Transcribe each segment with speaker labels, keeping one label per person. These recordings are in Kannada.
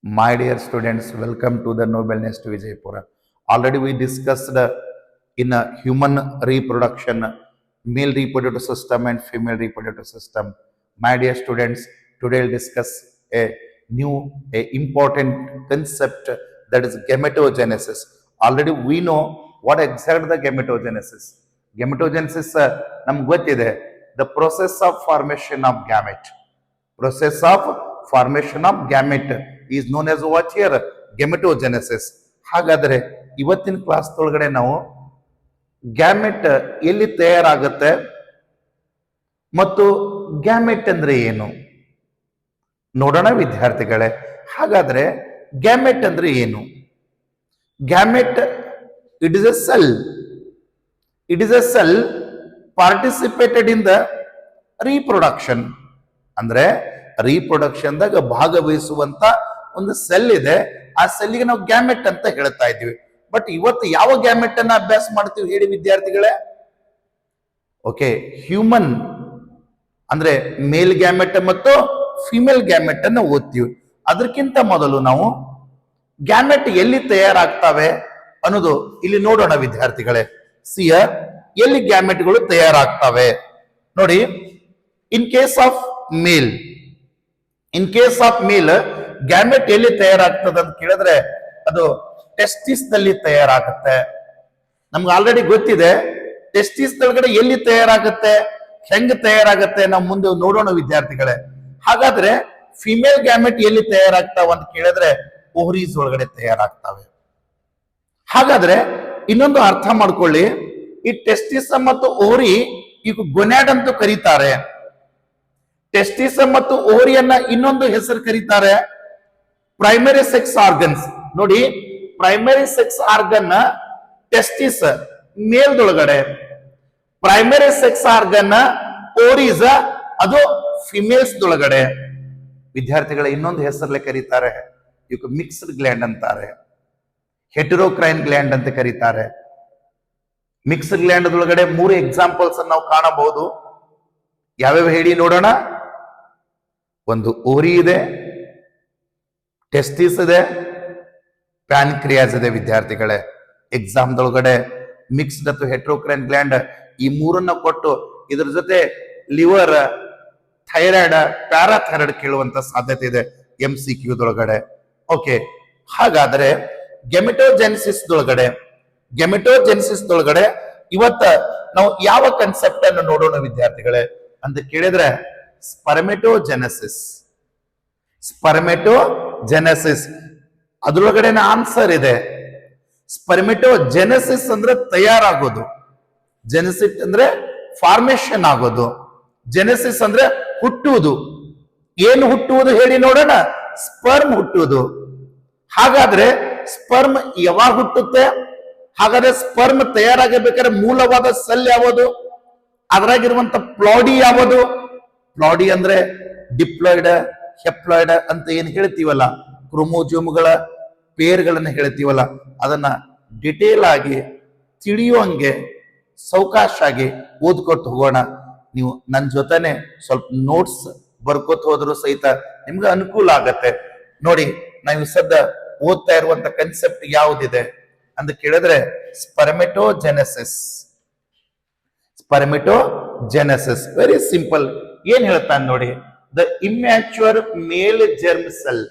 Speaker 1: My dear students, welcome to the Noble Nest Vijaypura. Already we discussed in a human reproduction, male reproductive system and female reproductive system. My dear students, today we'll discuss a new, important concept, that is gametogenesis. Already we know what exactly the gametogenesis. Gametogenesis, ನಮ್ಗೆ ಗೊತ್ತಿದೆ, the process of formation of gamete. Process of formation of gamete is known as what here? Gametogenesis. ಹಾಗಾದರೆ ಇವತ್ತಿನ ಕ್ಲಾಸ್ ಒಳಗಡೆ ನಾವು ಗ್ಯಾಮೆಟ್ ಎಲ್ಲಿ ತಯಾರಾಗುತ್ತೆ ಮತ್ತು ಗ್ಯಾಮೆಟ್ ಅಂದ್ರೆ ಏನು ನೋಡೋಣ ವಿದ್ಯಾರ್ಥಿಗಳೇ. ಹಾಗಾದ್ರೆ ಗ್ಯಾಮೆಟ್ ಅಂದ್ರೆ ಏನು? Gamete it is A cell. It is A cell participated in the reproduction. ಅಂದ್ರೆ ರೀಪ್ರೊಡಕ್ಷನ್ದಾಗ ಭಾಗವಹಿಸುವಂತ ಒಂದು ಸೆಲ್ ಇದೆ. ಆ ಸೆಲ್ಗೆ ನಾವು ಗ್ಯಾಮೆಟ್ ಅಂತ ಹೇಳ್ತಾ ಇದ್ದೀವಿ. ಬಟ್ ಇವತ್ತು ಯಾವ ಗ್ಯಾಮೆಟ್ ಅನ್ನ ಅಭ್ಯಾಸ ಮಾಡ್ತೀವಿ ಹೇಳಿ ವಿದ್ಯಾರ್ಥಿಗಳೇ? ಓಕೆ, ಹ್ಯೂಮನ್ ಅಂದ್ರೆ ಮೇಲ್ ಗ್ಯಾಮೆಟ್ ಮತ್ತು ಫಿಮೇಲ್ ಗ್ಯಾಮೆಟ್ ಅನ್ನ ಓದ್ತೀವಿ. ಅದಕ್ಕಿಂತ ಮೊದಲು ನಾವು ಗ್ಯಾಮೆಟ್ ಎಲ್ಲಿ ತಯಾರಾಗ್ತವೆ ಅನ್ನೋದು ಇಲ್ಲಿ ನೋಡೋಣ ವಿದ್ಯಾರ್ಥಿಗಳೇ. ಸಿಯರ್ ಎಲ್ಲಿ ಗ್ಯಾಮೆಟ್ಗಳು ತಯಾರಾಗ್ತವೆ ನೋಡಿ. ಇನ್ ಕೇಸ್ ಆಫ್ ಮೇಲ್, ಗ್ಯಾಮೆಟ್ ಎಲ್ಲಿ ತಯಾರಾಗ್ತದೆ ಅಂತ ಕೇಳಿದ್ರೆ ಅದು ಟೆಸ್ಟಿಸ್ ನಲ್ಲಿ ತಯಾರಾಗುತ್ತೆ. ನಮ್ಗೆ ಆಲ್ರೆಡಿ ಗೊತ್ತಿದೆ ಟೆಸ್ಟಿಸ್ ಒಳಗಡೆ ಎಲ್ಲಿ ತಯಾರಾಗುತ್ತೆ, ಹೆಂಗ್ ತಯಾರಾಗುತ್ತೆ, ನಾವು ಮುಂದೆ ನೋಡೋಣ ವಿದ್ಯಾರ್ಥಿಗಳೇ. ಹಾಗಾದ್ರೆ ಫಿಮೇಲ್ ಗ್ಯಾಮೆಟ್ ಎಲ್ಲಿ ತಯಾರಾಗ್ತಾವ ಅಂತ ಕೇಳಿದ್ರೆ ಓವರೀಸ್ ಒಳಗಡೆ ತಯಾರಾಗ್ತವೆ. ಹಾಗಾದ್ರೆ ಇನ್ನೊಂದು ಅರ್ಥ ಮಾಡ್ಕೊಳ್ಳಿ, ಈ ಟೆಸ್ಟಿಸ್ ಮತ್ತು ಓವರಿ ಈಗ ಗೊನ್ಯಾಡ್ ಅಂತ ಕರೀತಾರೆ. ಟೆಸ್ಟಿಸ್ ಮತ್ತು ಓವರಿಯನ್ನ ಇನ್ನೊಂದು ಹೆಸರು ಕರೀತಾರೆ ಪ್ರೈಮರಿ ಸೆಕ್ಸ್ ಆರ್ಗನ್ಸ್. ನೋಡಿ, ಪ್ರೈಮರಿ ಸೆಕ್ಸ್ ಆರ್ಗನ್ ಟೆಸ್ಟಿಸ್ ಮೇಲ್ದೊಳಗಡೆ, ಪ್ರೈಮರಿ ಸೆಕ್ಸ್ ಆರ್ಗನ್ ಓವರೀಸ್ ಅದು ಫಿಮೇಲ್ಸ್ ದೊಳಗಡೆ. ವಿದ್ಯಾರ್ಥಿಗಳ ಇನ್ನೊಂದು ಹೆಸರಲ್ಲೇ ಕರೀತಾರೆ, ಈಗ ಮಿಕ್ಸ್ಡ್ ಗ್ಲ್ಯಾಂಡ್ ಅಂತಾರೆ, ಹೆಟೆರೋಕ್ರೈನ್ ಗ್ಲ್ಯಾಂಡ್ ಅಂತ ಕರೀತಾರೆ. ಮಿಕ್ಸ್ಡ್ ಗ್ಲ್ಯಾಂಡ್ ಒಳಗಡೆ 3 ಎಕ್ಸಾಂಪಲ್ಸ್ ನಾವು ಕಾಣಬಹುದು. ಯಾವ್ಯಾವ ಹೇಳಿ ನೋಡೋಣ. ಒಂದು ಓರಿ ಇದೆ, ಟೆಸ್ಟಿಸ್ ಇದೆ, ಪ್ಯಾನ್ಕ್ರಿಯಾಸ್ ಇದೆ. ವಿದ್ಯಾರ್ಥಿಗಳೇ, ಎಕ್ಸಾಮ್ದೊಳಗಡೆ ಮಿಕ್ಸ್ಡ್ ಅಥವಾ ಹೆಟ್ರೋಕ್ರೈನ್ ಗ್ಲ್ಯಾಂಡ್ ಈ 3 ಕೊಟ್ಟು ಇದ್ರ ಜೊತೆ ಲಿವರ್, ಥೈರಾಯ್ಡ್, ಪ್ಯಾರಾಥೈರಾಯ್ಡ್ ಕೇಳುವಂತ ಸಾಧ್ಯತೆ ಇದೆ MCQ ದೊಳಗಡೆ. ಓಕೆ, ಹಾಗಾದ್ರೆ ಗೆಮೆಟೋಜೆನೆಸಿಸ್ ದೊಳಗಡೆ ಇವತ್ತ ನಾವು ಯಾವ ಕನ್ಸೆಪ್ಟ್ ಅನ್ನು ನೋಡೋಣ ವಿದ್ಯಾರ್ಥಿಗಳೇ ಅಂತ ಕೇಳಿದ್ರೆ ಸ್ಪರ್ಮೆಟೋಜೆನೆಸಿಸ್ ಅದ್ರೊಳಗಡೆ ಆನ್ಸರ್ ಇದೆ. ಸ್ಪರ್ಮೆಟೋಜೆನೆಸಿಸ್ ಅಂದ್ರೆ ತಯಾರಾಗೋದು, ಜೆನೆಸಿಸ್ ಅಂದ್ರೆ ಫಾರ್ಮೇಶನ್ ಆಗೋದು, ಜೆನೆಸಿಸ್ ಅಂದ್ರೆ ಹುಟ್ಟುವುದು. ಏನು ಹುಟ್ಟುವುದು ಹೇಳಿ ನೋಡೋಣ? ಸ್ಪರ್ಮ್ ಹುಟ್ಟುವುದು. ಹಾಗಾದ್ರೆ ಸ್ಪರ್ಮ್ ಯಾವಾಗ ಹುಟ್ಟುತ್ತೆ? ಹಾಗಾದ್ರೆ ಸ್ಪರ್ಮ್ ತಯಾರಾಗಬೇಕಾದ್ರೆ ಮೂಲವಾದ ಸೆಲ್ ಯಾವುದು? ಅದರಾಗಿರುವಂತ ಪ್ಲಾಡಿ ಯಾವುದು? ಪ್ಲಾಡಿ ಅಂದ್ರೆ ಡಿಪ್ಲಾಯ್ಡ್, ಹೆಪ್ಲಾಯ್ಡ್ ಅಂತ ಏನ್ ಹೇಳ್ತೀವಲ್ಲ, ಕ್ರೋಮೋಜೋಮ್ಗಳ ಪೇರ್ಗಳನ್ನ ಹೇಳ್ತೀವಲ್ಲ, ಅದನ್ನ ಡಿಟೇಲ್ ಆಗಿ ತಿಳಿಯುವಂಗೆ ಸಾವಕಾಶ ಆಗಿ ಓದ್ಕೊಟ್ಟು ಹೋಗೋಣ. ನೀವು ನನ್ನ ಜೊತೆನೆ ಸ್ವಲ್ಪ ನೋಟ್ಸ್ ಬರ್ಕೋತ ಹೋದ್ರು ಸಹಿತ ನಿಮ್ಗೆ ಅನುಕೂಲ ಆಗತ್ತೆ. ನೋಡಿ, ನಾವು ಸದ್ಯ ಓದ್ತಾ ಇರುವಂತ ಕನ್ಸೆಪ್ಟ್ ಯಾವುದಿದೆ ಅಂತ ಕೇಳಿದ್ರೆ ಸ್ಪರ್ಮೆಟೋಜೆನೆಸಿಸ್ ವೆರಿ ಸಿಂಪಲ್. ಏನ್ ಹೇಳ್ತಾನೆ ನೋಡಿ, ದ ಇಮ್ಯಾಚ್ಯೂರ್ ಮೇಲ್ ಜರ್ಮ್ ಸೆಲ್.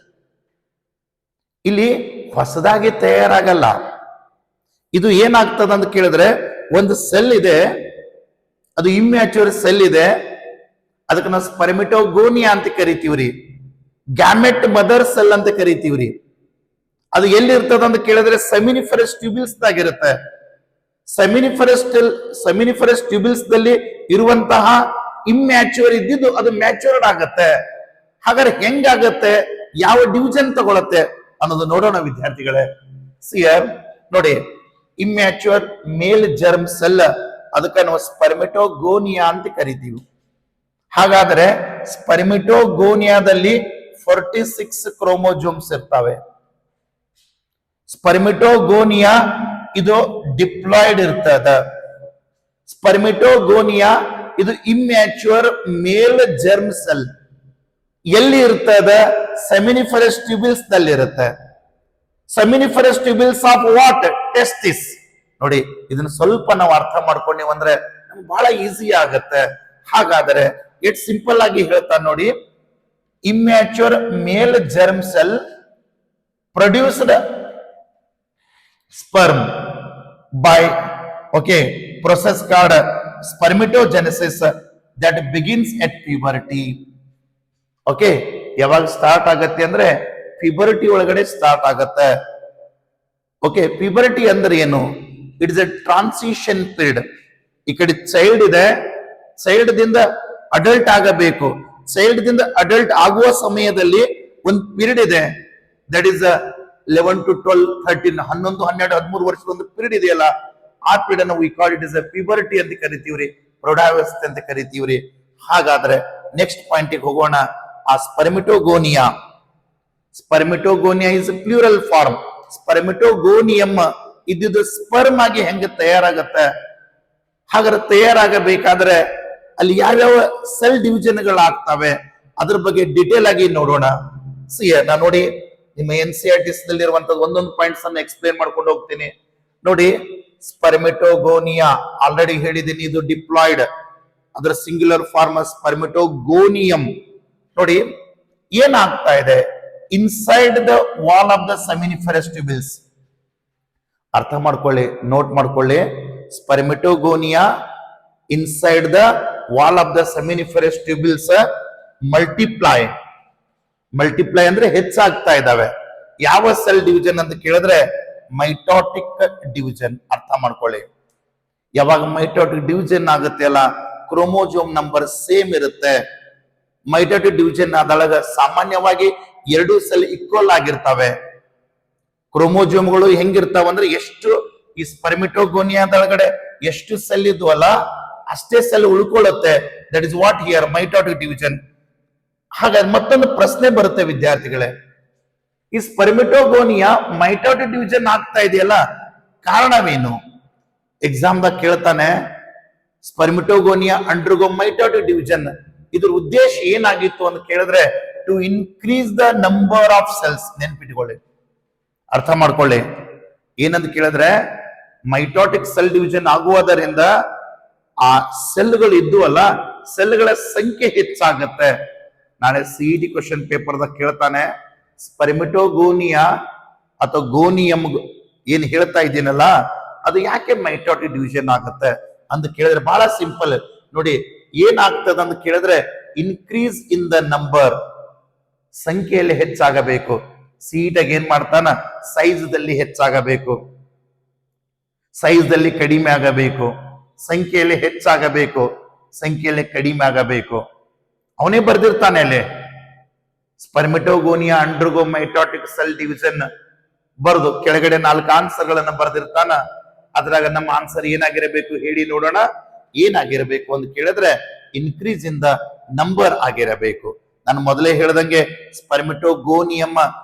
Speaker 1: ಇಲ್ಲಿ ಹೊಸದಾಗಿ ತಯಾರಾಗಲ್ಲ. ಇದು ಏನಾಗ್ತದ ಅಂತ ಕೇಳಿದ್ರೆ ಒಂದು ಸೆಲ್ ಇದೆ, ಅದು ಇಮ್ಯಾಚ್ಯೂರ್ ಸೆಲ್ ಇದೆ, ಅದಕ್ಕೆ ನಾವು ಸ್ಪರ್ಮೆಟೋಗೋನಿಯಾ ಅಂತ ಕರಿತೀವ್ರಿ, ಗ್ಯಾಮೆಟ್ ಮದರ್ ಸೆಲ್ ಅಂತ ಕರಿತೀವ್ರಿ. ಅದು ಎಲ್ಲಿ ಇರ್ತದ ಅಂತ ಕೇಳಿದ್ರೆ ಸೆಮಿನಿಫರಸ್ ಟ್ಯೂಬ್ಯೂಲ್ಸ್ ದಾಗಿರುತ್ತೆ. ಸೆಮಿನಿಫರಸ್ ಟ್ಯೂಬ್ಯೂಲ್ಸ್ ದಲ್ಲಿ ಇರುವಂತಹ ಇಮ್ಯಾಚ್ಯೂರ್ ಇದ್ದಿದ್ದು ಅದು ಮ್ಯಾಚ್ಯೂರ್ಡ್ ಆಗತ್ತೆ. ಹಾಗಾದ್ರೆ ಹೆಂಗಾಗತ್ತೆ, ಯಾವ ಡಿವಿಷನ್ ತಗೊಳತ್ತೆ ಅನ್ನೋದು ನೋಡೋಣ ವಿದ್ಯಾರ್ಥಿಗಳೇ. ಸಿಯರ್ ನೋಡಿ, ಇಮ್ಯಾಚ್ಯೂರ್ ಮೇಲ್ ಜರ್ಮ್ ಸೆಲ್ ಅದಕ್ಕೆ ನಾವು ಸ್ಪರ್ಮೆಟೋಗೋನಿಯಾ ಅಂತ ಕರಿತೀವಿ. ಹಾಗಾದ್ರೆ ಸ್ಪರ್ಮೆಟೋಗೋನಿಯಾದಲ್ಲಿ 46 ಕ್ರೋಮೋಜೋಮ್ಸ್ ಇರ್ತವೆ. ಸ್ಪರ್ಮೆಟೋಗೋನಿಯಾ ಇದು ಡಿಪ್ಲಾಯ್ಡ್ ಇರ್ತದ. ಸ್ಪರ್ಮೆಟೋಗೋನಿಯಾ ಇದು ಇಮ್ಯಾಚ್ಯೂರ್ ಮೇಲ್ ಜರ್ಮ್ ಸೆಲ್ ಎಲ್ಲಿ ಇರ್ತದ seminiferous ಟ್ಯೂಬಿಲ್ಸ್ ದಲ್ಲಿರುತ್ತೆ. Seminiferous ಟ್ಯೂಬಿಲ್ಸ್ of what? Testis. ನೋಡಿ, ಇದನ್ನ ಸ್ವಲ್ಪ ನಾವು ಅರ್ಥ ಮಾಡ್ಕೊಂಡೀವಿ ಅಂದ್ರೆ ನಮ್ಗೆ ಬಹಳ ಈಸಿ ಆಗತ್ತೆ. ಹಾಗಾದ್ರೆ ಇಟ್ ಸಿಂಪಲ್ ಆಗಿ ಹೇಳ್ತಾ ನೋಡಿ, immature male germ cell produced sperm by process called spermatogenesis that begins at puberty. ಯಾವಾಗ ಸ್ಟಾರ್ಟ್ ಆಗತ್ತೆ ಅಂದ್ರೆ ಪ್ಯೂಬರ್ಟಿ ಒಳಗಡೆ ಸ್ಟಾರ್ಟ್ ಆಗತ್ತೆ. ಪ್ಯೂಬರ್ಟಿ ಅಂದ್ರೆ ಏನು? It is A transition period. ಈ ಕಡೆ ಚೈಲ್ಡ್ ಇದೆ, ಚೈಲ್ಡ್ ದಿಂದ ಅಡಲ್ಟ್ ಆಗಬೇಕು. ಚೈಲ್ಡ್ ದಿಂದ ಅಡಲ್ಟ್ ಆಗುವ ಸಮಯದಲ್ಲಿ ಒಂದು ಪೀರಿಯಡ್ ಇದೆ, ದಟ್ ಇಸ್ 11 to 12, 13, 11, 12, 13 ವರ್ಷದ ಒಂದು ಪೀರಿಯಡ್ ಇದೆಯಲ್ಲ, ಆ ಪೀರಿಯಡ್ ಅನ್ನು we call it is A puberty ಅಂತ ಕರಿತೀವ್ರಿ, ಪ್ರೌಢಾವಸ್ಥೆ ಅಂತ ಕರಿತೀವ್ರಿ. ಹಾಗಾದ್ರೆ ನೆಕ್ಸ್ಟ್ ಪಾಯಿಂಟ್ ಹೋಗೋಣ. ಆ ಸ್ಪರ್ಮಿಟೋಗೋನಿಯಾ ಇಸ್ ಪ್ಲೂರಲ್ ಫಾರ್ಮ್. ಸ್ಪರ್ಮಿಟೋಗೋನಿಯಂ ಇದ್ದಿದ್ದು ಸ್ಪರ್ಮ್ ಆಗಿ ಹೆಂಗೆ ತಯಾರಾಗತ್ತೆ? ಹಾಗಾದ್ರೆ ತಯಾರಾಗಬೇಕಾದ್ರೆ ಅಲ್ಲಿ ಯಾವ್ಯಾವ ಸೆಲ್ ಡಿವಿಷನ್ಗಳಾಗ್ತವೆ ಅದ್ರ ಬಗ್ಗೆ ಡಿಟೇಲ್ ಆಗಿ ನೋಡೋಣ. ನಾ ನೋಡಿ, ನಿಮ್ಮ NCERT ನಲ್ಲಿರುವಂತದ್ದು ಒಂದೊಂದು ಪಾಯಿಂಟ್ಸ್ ಅನ್ನ ಎಕ್ಸ್ಪ್ಲೇನ್ ಮಾಡ್ಕೊಂಡು ಹೋಗ್ತೀನಿ. ನೋಡಿ, ಸ್ಪರ್ಮಿಟೋಗೋನಿಯಾ ಆಲ್ರೆಡಿ ಹೇಳಿದ್ದೀನಿ, ಇದು ಡಿಪ್ಲಾಯ್ಡ್, ಅದರ ಸಿಂಗ್ಯುಲರ್ ಫಾರ್ಮ್ ಸ್ಪರ್ಮಿಟೋಗೋನಿಯಂ. ನೋಡಿ ಏನಾಗ್ತಾ ಇದೆ, inside the wall of the seminiferous tubules. ಅರ್ಥ ಮಾಡ್ಕೊಳ್ಳಿ, ನೋಟ್ ಮಾಡ್ಕೊಳ್ಳಿ. Spermatogonia inside the wall of the seminiferous tubules multiply ಅಂದ್ರೆ ಹೆಚ್ಚಾಗ್ತಾ ಇದಾವೆ. ಯಾವ ಸೆಲ್ ಡಿವಿಷನ್ ಅಂತ ಕೇಳಿದ್ರೆ ಮೈಟೋಟಿಕ್ ಡಿವಿಷನ್. ಅರ್ಥ ಮಾಡ್ಕೊಳ್ಳಿ, ಯಾವಾಗ ಮೈಟೋಟಿಕ್ ಡಿವಿಷನ್ ಆಗುತ್ತೆ ಅಲ್ಲ, ಕ್ರೋಮೋಜೋಮ್ ನಂಬರ್ ಸೇಮ್ ಇರುತ್ತೆ. ಮೈಟೋಟಿಕ್ ಡಿವಿಷನ್ ಆದೊಳಗ ಸಾಮಾನ್ಯವಾಗಿ 2 ಸೆಲ್ ಈಕ್ವಲ್ ಆಗಿರ್ತವೆ. ಕ್ರೋಮೋಜೋಮ್ಗಳು ಹೆಂಗಿರ್ತಾವ ಅಂದ್ರೆ, ಎಷ್ಟು ಈ ಸ್ಪರ್ಮಿಟೋಗೋನಿಯಾದೊಳಗಡೆ ಎಷ್ಟು ಸೆಲ್ ಇದ್ವಲ್ಲ ಅಷ್ಟೇ ಸೆಲ್ ಉಳ್ಕೊಳ್ಳುತ್ತೆ. That is what here mitotic division. ಹಾಗಾದ್ರೆ ಮತ್ತೊಂದು ಪ್ರಶ್ನೆ ಬರುತ್ತೆ ವಿದ್ಯಾರ್ಥಿಗಳೇ, ಈ ಸ್ಪರ್ಮಿಟೋಗೋನಿಯಾ ಮೈಟೋಟಿಕ್ ಡಿವಿಷನ್ ಆಗ್ತಾ ಇದೆಯಲ್ಲ, ಕಾರಣವೇನು? ಎಕ್ಸಾಮ್ ದಾಗ ಕೇಳ್ತಾನೆ, ಸ್ಪರ್ಮಿಟೋಗೋನಿಯಾ ಅಂಡರ್ಗೋ ಮೈಟೋಟಿಕ್ ಡಿವಿಷನ್, ಇದ್ರ ಉದ್ದೇಶ ಏನಾಗಿತ್ತು ಅಂತ ಕೇಳಿದ್ರೆ to increase the number of cells. ನೆನ್ಪಿಟ್ಕೊಳ್ಳಿ, ಅರ್ಥ ಮಾಡ್ಕೊಳ್ಳಿ. ಏನಂತ ಕೇಳಿದ್ರೆ ಮೈಟೋಟಿಕ್ ಸೆಲ್ ಡಿವಿಷನ್ ಆಗುವುದರಿಂದ ಆ ಸೆಲ್ಗಳು ಇದ್ದುವಲ್ಲ, ಸೆಲ್ಗಳ ಸಂಖ್ಯೆ ಹೆಚ್ಚಾಗತ್ತೆ. ನಾಳೆ CET ಕ್ವಶನ್ ಪೇಪರ್ ದಾಗ ಕೇಳ್ತಾನೆ, ಸ್ಪರ್ಮಿಟೋಗೋನಿಯಾ ಅಥವಾ ಗೋನಿಯಂ ಏನ್ ಹೇಳ್ತಾ ಇದ್ದೀನಲ್ಲ, ಅದು ಯಾಕೆ ಮೈಟೋಟಿಕ್ ಡಿವಿಷನ್ ಆಗುತ್ತೆ ಅಂತ ಕೇಳಿದ್ರೆ ಬಹಳ ಸಿಂಪಲ್. ನೋಡಿ ಏನಾಗ್ತದ ಅಂತ ಕೇಳಿದ್ರೆ ಇನ್ಕ್ರೀಸ್ ಇನ್ ದ ನಂಬರ್, ಸಂಖ್ಯೆಯಲ್ಲಿ ಹೆಚ್ಚಾಗಬೇಕು. ಸೀಟಾಗಿ ಏನ್ ಮಾಡ್ತಾನ, ಸೈಜ್ ದಲ್ಲಿ ಹೆಚ್ಚಾಗಬೇಕು, ಸೈಜ್ ದಲ್ಲಿ ಕಡಿಮೆ ಆಗಬೇಕು, ಸಂಖ್ಯೆಯಲ್ಲಿ ಹೆಚ್ಚಾಗಬೇಕು, ಸಂಖ್ಯೆಯಲ್ಲಿ ಕಡಿಮೆ ಆಗಬೇಕು. ಅವನೇ ಬರ್ದಿರ್ತಾನೆ ಅಲ್ಲಿ, ಸ್ಪರ್ಮಿಟೋಗೋನಿಯಾ ಅಂಡರ್ಗೋ ಮೈಟೋಟಿಕ್ ಸೆಲ್ ಡಿವಿಷನ್ ಬರೆದು ಕೆಳಗಡೆ 4 ಆನ್ಸರ್ಗಳನ್ನ ಬರ್ದಿರ್ತಾನ. ಅದ್ರಾಗ ನಮ್ಮ ಆನ್ಸರ್ ಏನಾಗಿರಬೇಕು ಹೇಳಿ ನೋಡೋಣ. ಏನಾಗಿರಬೇಕು ಅಂತ ಕೇಳಿದ್ರೆ ಇನ್ಕ್ರೀಸ್ ಇನ್ ದ ನಂಬರ್ ಆಗಿರಬೇಕು. ನಾನು ಮೊದಲೇ ಹೇಳ್ದಂಗೆ ಸ್ಪರ್ಮಿಟೋಗೋನಿಯಂ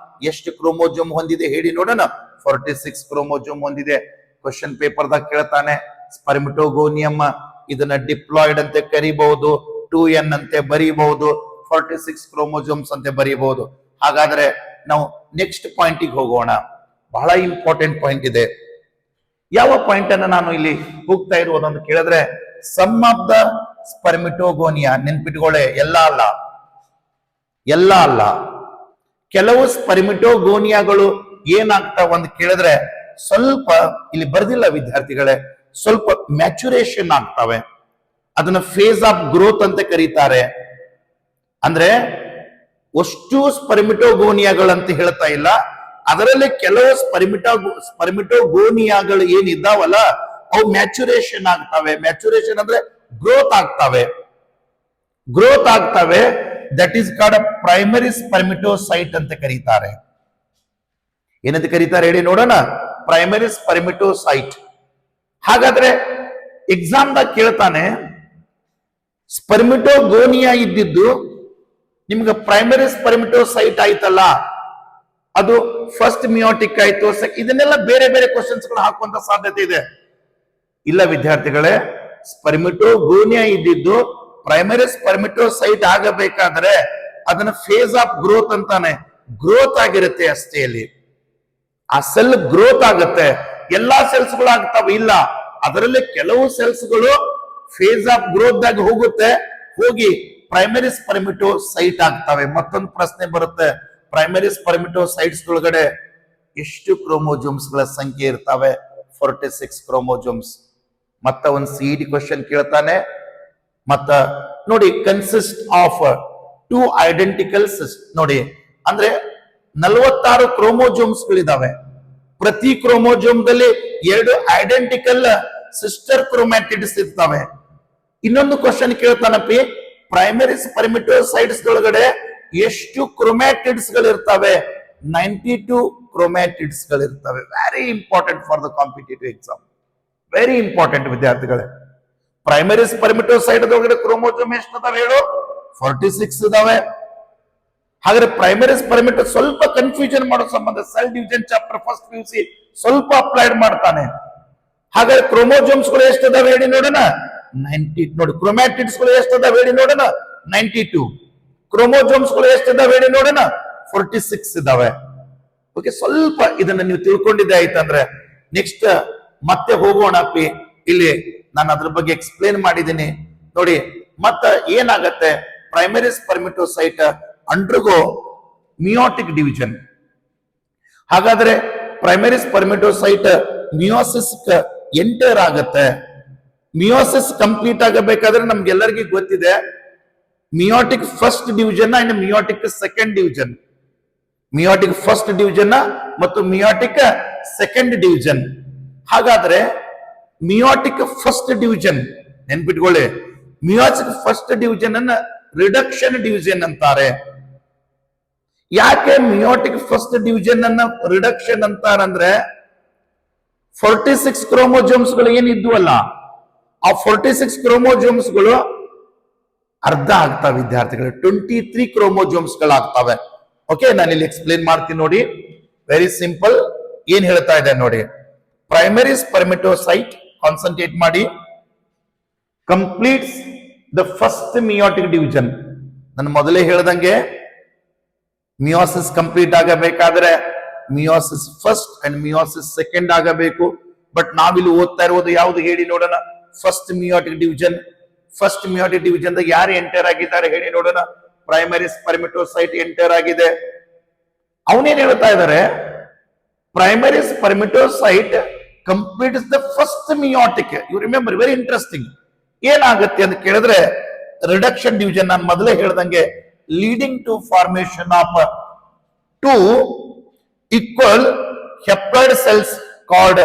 Speaker 1: ಎಷ್ಟು ಕ್ರೋಮೋಜೋಮ್ ಹೊಂದಿದೆ ಹೇಳಿ ನೋಡೋಣ. 46 ಕ್ರೋಮೋಜೋಮ್ ಹೊಂದಿದೆ. ಕ್ವಶನ್ ಪೇಪರ್ ದಾಗ ಕೇಳ್ತಾನೆ, ಸ್ಪರ್ಮಿಟೋಗೋನಿಯಂ ಇದನ್ನ ಡಿಪ್ಲಾಯ್ಡ್ ಅಂತ ಕರಿಬಹುದು, 2n ಅಂತೆ ಬರೀಬಹುದು, 46 ಕ್ರೋಮೋಜೋಮ್ಸ್ ಅಂತ ಬರೀಬಹುದು. ಹಾಗಾದ್ರೆ ನಾವು ನೆಕ್ಸ್ಟ್ ಪಾಯಿಂಟಿಗೆ ಹೋಗೋಣ. ಬಹಳ ಇಂಪಾರ್ಟೆಂಟ್ ಪಾಯಿಂಟ್ ಇದೆ. ಯಾವ ಪಾಯಿಂಟ್ ಅನ್ನ ನಾನು ಇಲ್ಲಿ ಹೋಗ್ತಾ ಇರುವುದಂತ ಕೇಳಿದ್ರೆ, ಸಮ್ ಆಫ್ ದ ಸ್ಪರ್ಮಿಟೋಗೋನಿಯಾ. ನೆನ್ಪಿಟ್ಕೊಳ್ಳೆ, ಎಲ್ಲ ಅಲ್ಲ, ಕೆಲವು ಸ್ಪರ್ಮಿಟೋಗೋನಿಯಾಗಳು ಏನಾಗ್ತಾವ ಅಂತ ಕೇಳಿದ್ರೆ ಸ್ವಲ್ಪ ಇಲ್ಲಿ ಬರ್ದಿಲ್ಲ ವಿದ್ಯಾರ್ಥಿಗಳೇ, ಸ್ವಲ್ಪ ಮ್ಯಾಚುರೇಷನ್ ಆಗ್ತವೆ. ಅದನ್ನ ಫೇಸ್ ಆಫ್ ಗ್ರೋತ್ ಅಂತ ಕರೀತಾರೆ. ಅಂದ್ರೆ ಅಷ್ಟು ಸ್ಪರ್ಮಿಟೋಗೋನಿಯಾಗಳಂತ ಹೇಳ್ತಾ ಇಲ್ಲ, ಅದರಲ್ಲಿ ಕೆಲವು ಸ್ಪರ್ಮಿಟೋಗೋನಿಯಾಗಳು ಏನಿದ್ದಾವಲ್ಲ ಅವು ಮ್ಯಾಚುರೇಷನ್ ಆಗ್ತವೆ. ಮ್ಯಾಚುರೇಷನ್ ಅಂದ್ರೆ ಗ್ರೋತ್ ಆಗ್ತವೆ. ದಟ್ ಈಸ್ ಕಾಲ್ಡ್ ಪ್ರೈಮರಿ ಸ್ಪರ್ಮಿಟೋಸೈಟ್ ಅಂತ ಕರೀತಾರೆ. ಏನಂತ ಕರೀತಾರೆ ಹೇಳಿ ನೋಡೋಣ, ಪ್ರೈಮರಿ ಸ್ಪರ್ಮಿಟೋಸೈಟ್. ಹಾಗಾದ್ರೆ ಎಕ್ಸಾಮ್ ದಾಗ ಕೇಳ್ತಾನೆ, ಸ್ಪರ್ಮಿಟೋಗೋನಿಯಾ ಇದ್ದಿದ್ದು ನಿಮ್ಗೆ ಪ್ರೈಮರಿ ಸ್ಪರ್ಮಿಟೋಸೈಟ್ ಆಯ್ತಲ್ಲ, ಅದು ಫಸ್ಟ್ ಮಿಯೋಟಿಕ್ ಆಯ್ತು, ಇದನ್ನೆಲ್ಲ ಬೇರೆ ಬೇರೆ ಕ್ವಶನ್ಸ್ ಗಳು ಹಾಕುವಂತ ಸಾಧ್ಯತೆ ಇದೆ. ಇಲ್ಲ ವಿದ್ಯಾರ್ಥಿಗಳೇ, ಸ್ಪರ್ಮಿಟೋಗೋನಿಯಾ ಇದ್ದಿದ್ದು ಪ್ರೈಮರಿ ಸ್ಪರ್ಮಿಟೋಸೈಟ್ ಆಗಬೇಕಾದ್ರೆ ಅದನ್ನ ಫೇಸ್ ಆಫ್ ಗ್ರೋತ್ ಅಂತಾನೆ. ಗ್ರೋತ್ ಆಗಿರುತ್ತೆ ಅಷ್ಟೇ. ಅಲ್ಲಿ ಆ ಸೆಲ್ ಗ್ರೋತ್ ಆಗುತ್ತೆ. ಎಲ್ಲಾ ಸೆಲ್ಸ್ಗಳು ಆಗ್ತಾವ ಇಲ್ಲ, ಅದರಲ್ಲಿ ಕೆಲವು ಸೆಲ್ಸ್ಗಳು ಫೇಸ್ ಆಫ್ ಗ್ರೋತ್ ದಾಗ ಹೋಗುತ್ತೆ, ಹೋಗಿ ಪ್ರೈಮರಿ ಸ್ಪರ್ಮಿಟೋಸೈಟ್ ಆಗ್ತವೆ. ಮತ್ತೊಂದು ಪ್ರಶ್ನೆ ಬರುತ್ತೆ, ಪ್ರೈಮರಿ ಸ್ಪರ್ಮಿಟೋಸೈಟ್ಸ್ ಒಳಗಡೆ ಎಷ್ಟು ಕ್ರೋಮೋಜೋಮ್ಸ್ ಗಳ ಸಂಖ್ಯೆ ಇರ್ತವೆ? 46 ಕ್ರೋಮೋಜೋಮ್ಸ್. ಮತ್ತ ಒಂದು ಸಿಇಟಿ ಕ್ವಶನ್ ಕೇಳ್ತಾನೆ. ಮತ್ತ ನೋಡಿ, ಕನ್ಸಿಸ್ಟ್ ಆಫ್ 2 ಐಡೆಂಟಿಕಲ್ ನೋಡಿ, ಅಂದ್ರೆ 46 ಕ್ರೋಮೋಜೋಮ್ಸ್ ಗಳಿದಾವೆ. ಪ್ರತಿ ಕ್ರೋಮೋಜೋಮ್ದಲ್ಲಿ 2 ಐಡೆಂಟಿಕಲ್ ಸಿಸ್ಟರ್ ಕ್ರೋಮ್ಯಾಟಿಡ್ಸ್ ಇರ್ತವೆ. ಇನ್ನೊಂದು ಕ್ವಶನ್ ಕೇಳ್ತಾನಪ್ಪಿ, ಪ್ರೈಮರಿ ಸ್ಪರ್ಮಿಟೋಸೈಟ್ಸ್ ಒಳಗಡೆ ಎಷ್ಟು ಕ್ರೋಮ್ಯಾಟಿಡ್ಸ್ ಗಳಿರ್ತವೆ? 92 ಕ್ರೋಮ್ಯಾಟಿಡ್ಸ್ ಗಳಿರ್ತವೆ. Very important for the competitive exam. Very important ವಿದ್ಯಾರ್ಥಿಗಳೇ. ಪ್ರೈಮರಿ ಸ್ಪರ್ಮಿಟೋಸೈಟ್ ಒಳಗಡೆ ಕ್ರೋಮೋಜೋಮ್ ಎಷ್ಟು ಅದಾವೆ ಹೇಳು? 46 ಇದಾವೆ. ಹಾಗಾದ್ರೆ ಪ್ರೈಮರಿ ಸ್ಪರ್ಮಿಟೋ ಸ್ವಲ್ಪ ಕನ್ಫ್ಯೂಷನ್ ಮಾಡೋ ಸಂಬಂಧ cell division chapter first PUC ಸ್ವಲ್ಪ ಅಪ್ಲೈಡ್ ಮಾಡ್ತಾನೆ. ಹಾಗಾದ್ರೆ ಕ್ರೋಮೋಜೋಮ್ಸ್ ಗಳು ಎಷ್ಟಿದಾವೆ ಹೇಳಿ ನೋಡೋಣ? 90. ನೋಡಿ, ಕ್ರೋಮ್ಯಾಟಿಡ್ಸ್ ಗಳು ಎಷ್ಟಿದಾವೆ ಹೇಳಿ ನೋಡೋಣ? 92. ಕ್ರೋಮೋಜೋಮ್ಸ್ ಗಳು ಎಷ್ಟಿದಾವೆ ಹೇಳಿ ನೋಡೋಣ? 46 ಇದಾವೆ. ಓಕೆ, ಸ್ವಲ್ಪ ಇದನ್ನ ನೀವು ತಿಳ್ಕೊಂಡಿದ್ದೆ ಆಯ್ತಂದ್ರೆ ನೆಕ್ಸ್ಟ್ ಮತ್ತೆ ಹೋಗೋಣ. ಇಲ್ಲಿ ನಾನು ಅದ್ರ ಬಗ್ಗೆ ಎಕ್ಸ್ಪ್ಲೇನ್ ಮಾಡಿದ್ದೀನಿ ನೋಡಿ. ಮತ್ತ ಏನಾಗತ್ತೆ? Primary spermatocyte undergo meiotic division. ಹಾಗಾದ್ರೆ ಪ್ರೈಮರಿ ಸ್ಪರ್ಮಿಟೋಸೈಟ್ ಮಿಯೋಸಿಸ್ ಎಂಟರ್ ಆಗತ್ತೆ. ಮಿಯೋಸಿಸ್ ಕಂಪ್ಲೀಟ್ ಆಗಬೇಕಾದ್ರೆ ನಮ್ಗೆಲ್ಲರಿಗೂ ಗೊತ್ತಿದೆ, meiotic first division and meiotic second division. Meiotic first division ಮತ್ತು ಮಿಯೋಟಿಕ್ ಸೆಕೆಂಡ್ ಡಿವಿಷನ್. ಹಾಗಾದ್ರೆ ಮಿಯೋಟಿಕ್ ಫಸ್ಟ್ ಡಿವಿಷನ್ ನೆನ್ಪಿಟ್ಕೊಳ್ಳಿ. ಮಿಯೋಟಿಕ್ ಫಸ್ಟ್ ಡಿವಿಷನ್ ಅನ್ನ ರಿಡಕ್ಷನ್ ಡಿವಿಷನ್ ಅಂತಾರೆ. ಯಾಕೆ ಮಿಯೋಟಿಕ್ ಫಸ್ಟ್ ಡಿವಿಷನ್ ಅನ್ನ ರಿಡಕ್ಷನ್ ಅಂತಾರಂದ್ರೆ 46 ಕ್ರೋಮೋಜೋಮ್ಸ್ ಗಳು ಏನಿದ್ವಲ್ಲ, ಆ 46 ಕ್ರೋಮೋಜೋಮ್ಸ್ ಗಳು ಅರ್ಧ ಆಗ್ತಾವೆ ವಿದ್ಯಾರ್ಥಿಗಳು. 23 ಕ್ರೋಮೋಜೋಮ್ಸ್ ಗಳಾಗ್ತವೆ. ಓಕೆ, ನಾನು ಇಲ್ಲಿ ಎಕ್ಸ್ಪ್ಲೇನ್ ಮಾಡ್ತೀನಿ ನೋಡಿ. Very simple. ಏನ್ ಹೇಳ್ತಾ ಇದೆ ನೋಡಿ, ಪ್ರೈಮರಿ ಸ್ಪರ್ಮಿಟೋಸೈಟ್ ಕಾನ್ಸಂಟ್ರೇಟ್ ಮಾಡಿ completes the first meiotic division. ನಾನು ಮೊದಲೇ ಹೇಳ್ದಂಗೆ ಮಿಯೋಸಿಸ್ ಕಂಪ್ಲೀಟ್ ಆಗಬೇಕಾದ್ರೆ meiosis first and meiosis second ಆಗಬೇಕು. ಬಟ್ ನಾವಿಲ್ಲಿ ಓದ್ತಾ ಇರೋದು ಯಾವ್ದು ಹೇಳಿ ನೋಡೋಣ? First meiotic division. First meiotic division ದಾಗ ಯಾರು ಎಂಟರ್ ಆಗಿದ್ದಾರೆ ಹೇಳಿ ನೋಡೋಣ? ಪ್ರೈಮರಿ ಸ್ಪರ್ಮಿಟೋಸೈಟ್ ಎಂಟರ್ ಆಗಿದೆ. ಅವನೇನ್ ಹೇಳ್ತಾ ಇದ್ದಾರೆ? Primary spermatocyte completes the first meiotic. You remember, very interesting. ಏನಾಗುತ್ತೆ ಅಂತ ಕೇಳಿದ್ರೆ ರಿಡಕ್ಷನ್ ಡಿವಿಷನ್ ನಾನು ಮೊದಲೇ ಹೇಳ್ದಂಗೆ leading to formation of 2 equal haploid cells called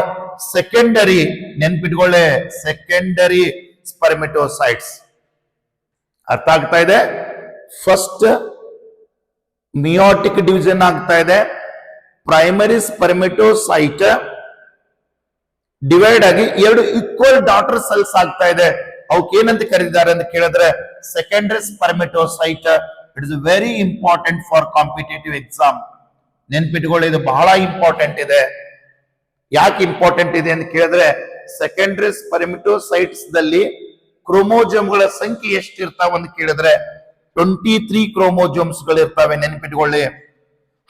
Speaker 1: secondary. ನೆನ್ಪಿಟ್ಕೊಳ್ಳೆ, ಸೆಕೆಂಡರಿ ಸ್ಪರ್ಮಿಟೋಸೈಟ್ಸ್. ಅರ್ಥ ಆಗ್ತಾ ಇದೆ? ಫಸ್ಟ್ ಮಿಯೋಟಿಕ್ ಡಿವಿಷನ್ ಆಗ್ತಾ ಇದೆ. ಪ್ರೈಮರಿ ಸ್ಪರ್ಮಿಟೋಸೈಟ್ ಡಿವೈಡ್ ಆಗಿ 2 ಈಕ್ವಲ್ ಡಾಟರ್ ಸೆಲ್ಸ್ ಆಗ್ತಾ ಇದೆ. ಅವಕ್ಕೆ ಏನಂತ ಕರೀತಾರೆ ಅಂತ ಕೇಳಿದ್ರೆ secondary spermatocyte. It is very important for competitive exam. ನೆನ್ಪಿಟ್ಕೊಳ್ಳಿ, ಇದು ಬಹಳ ಇಂಪಾರ್ಟೆಂಟ್ ಇದೆ. ಯಾಕೆ ಇಂಪಾರ್ಟೆಂಟ್ ಇದೆ ಅಂತ ಕೇಳಿದ್ರೆ ಸೆಕೆಂಡರಿ ಸ್ಪರ್ಮಿಟೋಸೈಟ್ಸ್ ದಲ್ಲಿ ಕ್ರೋಮೋಜೋಮ್ಗಳ ಸಂಖ್ಯೆ ಎಷ್ಟಿರ್ತಾವ ಅಂತ ಕೇಳಿದ್ರೆ 23 ಕ್ರೋಮೋಜೋಮ್ಸ್ ಗಳು ಇರ್ತಾವೆ. ನೆನ್ಪಿಟ್ಕೊಳ್ಳಿ.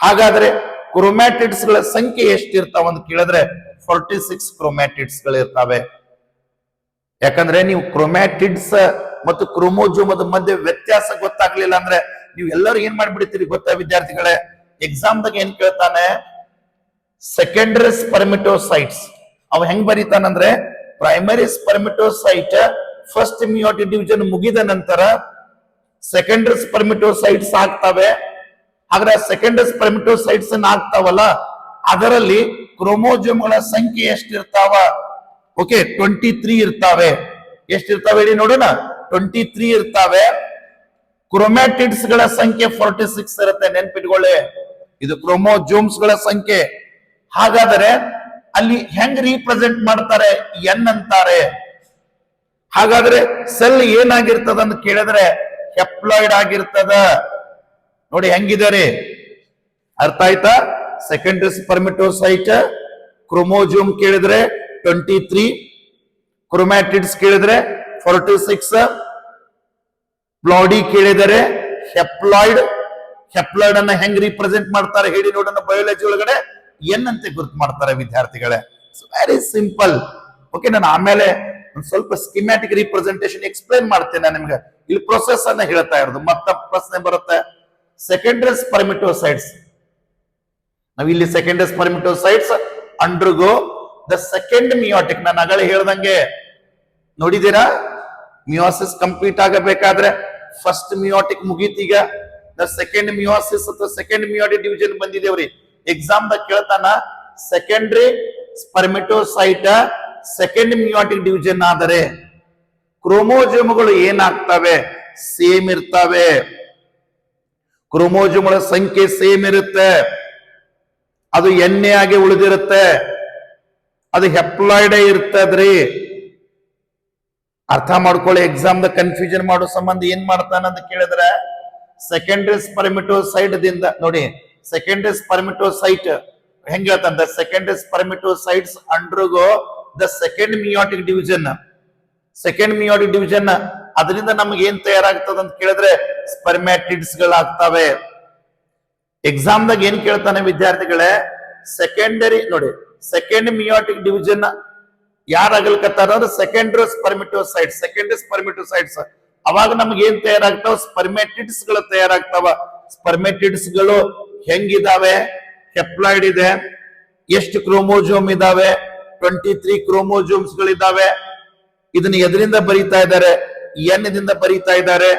Speaker 1: ಹಾಗಾದ್ರೆ ಕ್ರೋಮ್ಯಾಟಿಡ್ಸ್ ಗಳ ಸಂಖ್ಯೆ ಎಷ್ಟಿರ್ತಾವ ಅಂತ ಕೇಳಿದ್ರೆ 46 ಕ್ರೋಮ್ಯಾಟಿಡ್ಸ್ ಗಳು ಇರ್ತಾವೆ. ಯಾಕಂದ್ರೆ ನೀವು ಕ್ರೋಮ್ಯಾಟಿಡ್ಸ್ ಮತ್ತು ಕ್ರೋಮೋಜೋಮದ ಮಧ್ಯೆ ವ್ಯತ್ಯಾಸ ಗೊತ್ತಾಗ್ಲಿಲ್ಲ ಅಂದ್ರೆ ನೀವು ಎಲ್ಲರೂ ಏನ್ ಮಾಡ್ಬಿಡ್ತೀರಿ ಗೊತ್ತಾ ವಿದ್ಯಾರ್ಥಿಗಳೇ? ಎಕ್ಸಾಮ್ ದಾಗ ಏನ್ ಕೇಳ್ತಾನೆ? ಸೆಕೆಂಡರಿ ಸ್ಪರ್ಮಿಟೋಸೈಟ್ಸ್ ಅವ ಹೆಂಗ್ ಬರೀತಾನಂದ್ರೆ ಪ್ರೈಮರಿ ಸ್ಪರ್ಮಿಟೋಸೈಟ್ ಫಸ್ಟ್ ಮಿಯೋಟಿಕ್ ಡಿವಿಷನ್ ಮುಗಿದ ನಂತರ ಸೆಕೆಂಡರಿ ಸ್ಪರ್ಮಿಟೋಸೈಟ್ಸ್ ಆಗ್ತವೆ. ಹಾಗಾದ್ರೆ ಸೆಕೆಂಡರಿ ಸ್ಪರ್ಮಿಟೋಸೈಟ್ಸ್ ಆಗ್ತಾವಲ್ಲ, ಅದರಲ್ಲಿ ಕ್ರೋಮೋಜೋಮ್ಗಳ ಸಂಖ್ಯೆ ಎಷ್ಟಿರ್ತಾವ? ಓಕೆ, 23 ಇರ್ತಾವೆ. ಎಷ್ಟಿರ್ತಾವೆ ಹೇಳಿ ನೋಡೋಣ? 23 ಇರ್ತಾವೆ. ಕ್ರೋಮ್ಯಾಟಿಡ್ಸ್ ಗಳ ಸಂಖ್ಯೆ 46 ಇರುತ್ತೆ. ನೆನ್ಪಿಟ್ಕೊಳ್ಳಿ, ಇದು ಕ್ರೋಮೋಜೋಮ್ಸ್ ಗಳ ಸಂಖ್ಯೆ. ಹಾಗಾದರೆ ಅಲ್ಲಿ ಹೆಂಗ್ ರೀಪ್ರೆಸೆಂಟ್ ಮಾಡ್ತಾರೆ? ಎನ್ ಅಂತಾರೆ. ಹಾಗಾದ್ರೆ ಸೆಲ್ ಏನಾಗಿರ್ತದ ಅಂತ ಕೇಳಿದ್ರೆ ಹೆಪ್ಲಾಯ್ಡ್ ಆಗಿರ್ತದ. ನೋಡಿ ಹೆಂಗಿದ್ದಾರೆ, ಅರ್ಥ ಆಯ್ತಾ? ಸೆಕೆಂಡರಿ ಸ್ಪರ್ಮಿಟೋಸೈಟ್ ಕ್ರೋಮೋಜೋಮ್ ಕೇಳಿದ್ರೆ 23, ಕ್ರೋಮ್ಯಾಟಿಡ್ಸ್ ಕೇಳಿದ್ರೆ 46, ಬ್ಲಾಡಿ ಕೇಳಿದರೆ ಹೆಪ್ಲಾಯ್ಡ್ ಹೆಪ್ಲಾಯ್ಡ್ ಅನ್ನ ಹೆಂಗ್ ರಿಪ್ರೆಸೆಂಟ್ ಮಾಡ್ತಾರೆ ಹೇಳಿ ನೋಡೋಣ ಬಯೋಲಜಿ ಒಳಗಡೆ ಎನ್ ಅಂತೆ ಗುರುತು ಮಾಡ್ತಾರೆ ವಿದ್ಯಾರ್ಥಿಗಳೇ. Very simple. ಓಕೆ, ನಾನು ಆಮೇಲೆ ಒಂದ್ ಸ್ವಲ್ಪ ಸ್ಕಿಮ್ಯಾಟಿಕ್ ರಿಪ್ರೆಸೆಂಟೇಶನ್ ಎಕ್ಸ್ಪ್ಲೈನ್ ಮಾಡ್ತೇನೆ ನಿಮ್ಗೆ. ಇಲ್ಲಿ ಪ್ರೊಸೆಸ್ ಅನ್ನ ಹೇಳ್ತಾ ಇರೋದು. ಮತ್ತ ಪ್ರಶ್ನೆ ಬರುತ್ತೆ, ಸೆಕೆಂಡರಿ ಸ್ಪರ್ಮಿಟೋಸೈಟ್ಸ್. ನಾವ್ ಇಲ್ಲಿ secondary spermatocytes undergo the second meiotic. ನಾನು ಆಗಲೇ ಹೇಳ್ದಂಗೆ ನೋಡಿದೀರಾ, ಮಿಯೋಸಿಸ್ ಕಂಪ್ಲೀಟ್ ಆಗಬೇಕಾದ್ರೆ ಫಸ್ಟ್ ಮಿಯೋಟಿಕ್ ಮುಗೀತೀಗ, ದ ಸೆಕೆಂಡ್ ಮಿಯೋಸಿಸ್ ಅಥವಾ ಸೆಕೆಂಡ್ ಮಿಯೋಟಿಕ್ ಡಿವಿಷನ್ ಬಂದಿದೇವ್ರಿ. ಎಕ್ಸಾಮ್ ದಾಗ ಕೇಳ್ತಾನ, secondary spermatocyte second meiotic division ಆದರೆ ಕ್ರೋಮೋಜೋಮ್ಗಳು ಏನಾಗ್ತವೆ? ಸೇಮ್ ಇರ್ತವೆ. ಕ್ರೋಮೋಜೋಮ್ಗಳ ಸಂಖ್ಯೆ ಸೇಮ್ ಇರುತ್ತೆ. ಅದು ಎಣ್ಣೆ ಆಗಿ ಉಳಿದಿರುತ್ತೆ. ಅದು ಹೆಪ್ಲಾಯ್ಡ್ ಇರ್ತದ್ರಿ. ಅರ್ಥ ಮಾಡ್ಕೊಳ್ಳಿ. ಎಕ್ಸಾಮ್ ದ ಕನ್ಫ್ಯೂಷನ್ ಮಾಡೋ ಸಂಬಂಧ ಏನ್ ಮಾಡ್ತಾನ ಅಂತ ಕೇಳಿದ್ರೆ, ಸೆಕೆಂಡರಿ ಸ್ಪರ್ಮಿಟೋಸೈಟ್ ದಿಂದ ನೋಡಿ, ಸೆಕೆಂಡರಿ ಸ್ಪರ್ಮಿಟೋಸೈಟ್ ಹೆಂಗ್ ಹೇಳ್ತಂತ, secondary spermatocytes undergo the second meiotic division. Second meiotic division ಅದರಿಂದ ನಮ್ಗೆ ಏನ್ ತಯಾರಾಗ್ತದ ಅಂತ ಕೇಳಿದ್ರೆ ಸ್ಪರ್ಮ್ಯಾಟಿಡ್ಸ್ ಗಳಾಗ್ತವೆ. ಎಕ್ಸಾಮ್ ದಾಗ ಏನ್ ಕೇಳ್ತಾನೆ ವಿದ್ಯಾರ್ಥಿಗಳೇ, ಸೆಕೆಂಡರಿ ನೋಡಿ, ಸೆಕೆಂಡ್ ಮಿಯೋಟಿಕ್ ಡಿವಿಷನ್ ಯಾರಾಗಲ್ಕತ್ತಾರ ಅಂದ್ರೆ ಸೆಕೆಂಡರಿ ಸ್ಪರ್ಮಿಟೋಸೈಟ್ಸ್. ಸೆಕೆಂಡರಿ ಸ್ಪರ್ಮಿಟೋಸೈಟ್ಸ್ ಅವಾಗ ನಮ್ಗೆ ಏನ್ ತಯಾರಾಗ್ತಾವ? ಸ್ಪರ್ಮ್ಯಾಟಿಡ್ಸ್ ಗಳು ತಯಾರಾಗ್ತಾವ. ಸ್ಪರ್ಮ್ಯಾಟಿಡ್ಸ್ ಗಳು ಹೆಂಗಿದಾವೆ? ಹೆಪ್ಲಾಯ್ಡ್ ಇದೆ. ಎಷ್ಟು ಕ್ರೋಮೋಜೋಮ್ ಇದಾವೆ? 23 ಕ್ರೋಮೋಜೋಮ್ಸ್ ಗಳಿದಾವೆ. ಇದನ್ನ ಎದರಿಂದ ಬರೀತಾ ಇದ್ದಾರೆ? ಎನ್ ದಿಂದ ಬರೀತಾ ಇದ್ದಾರೆ.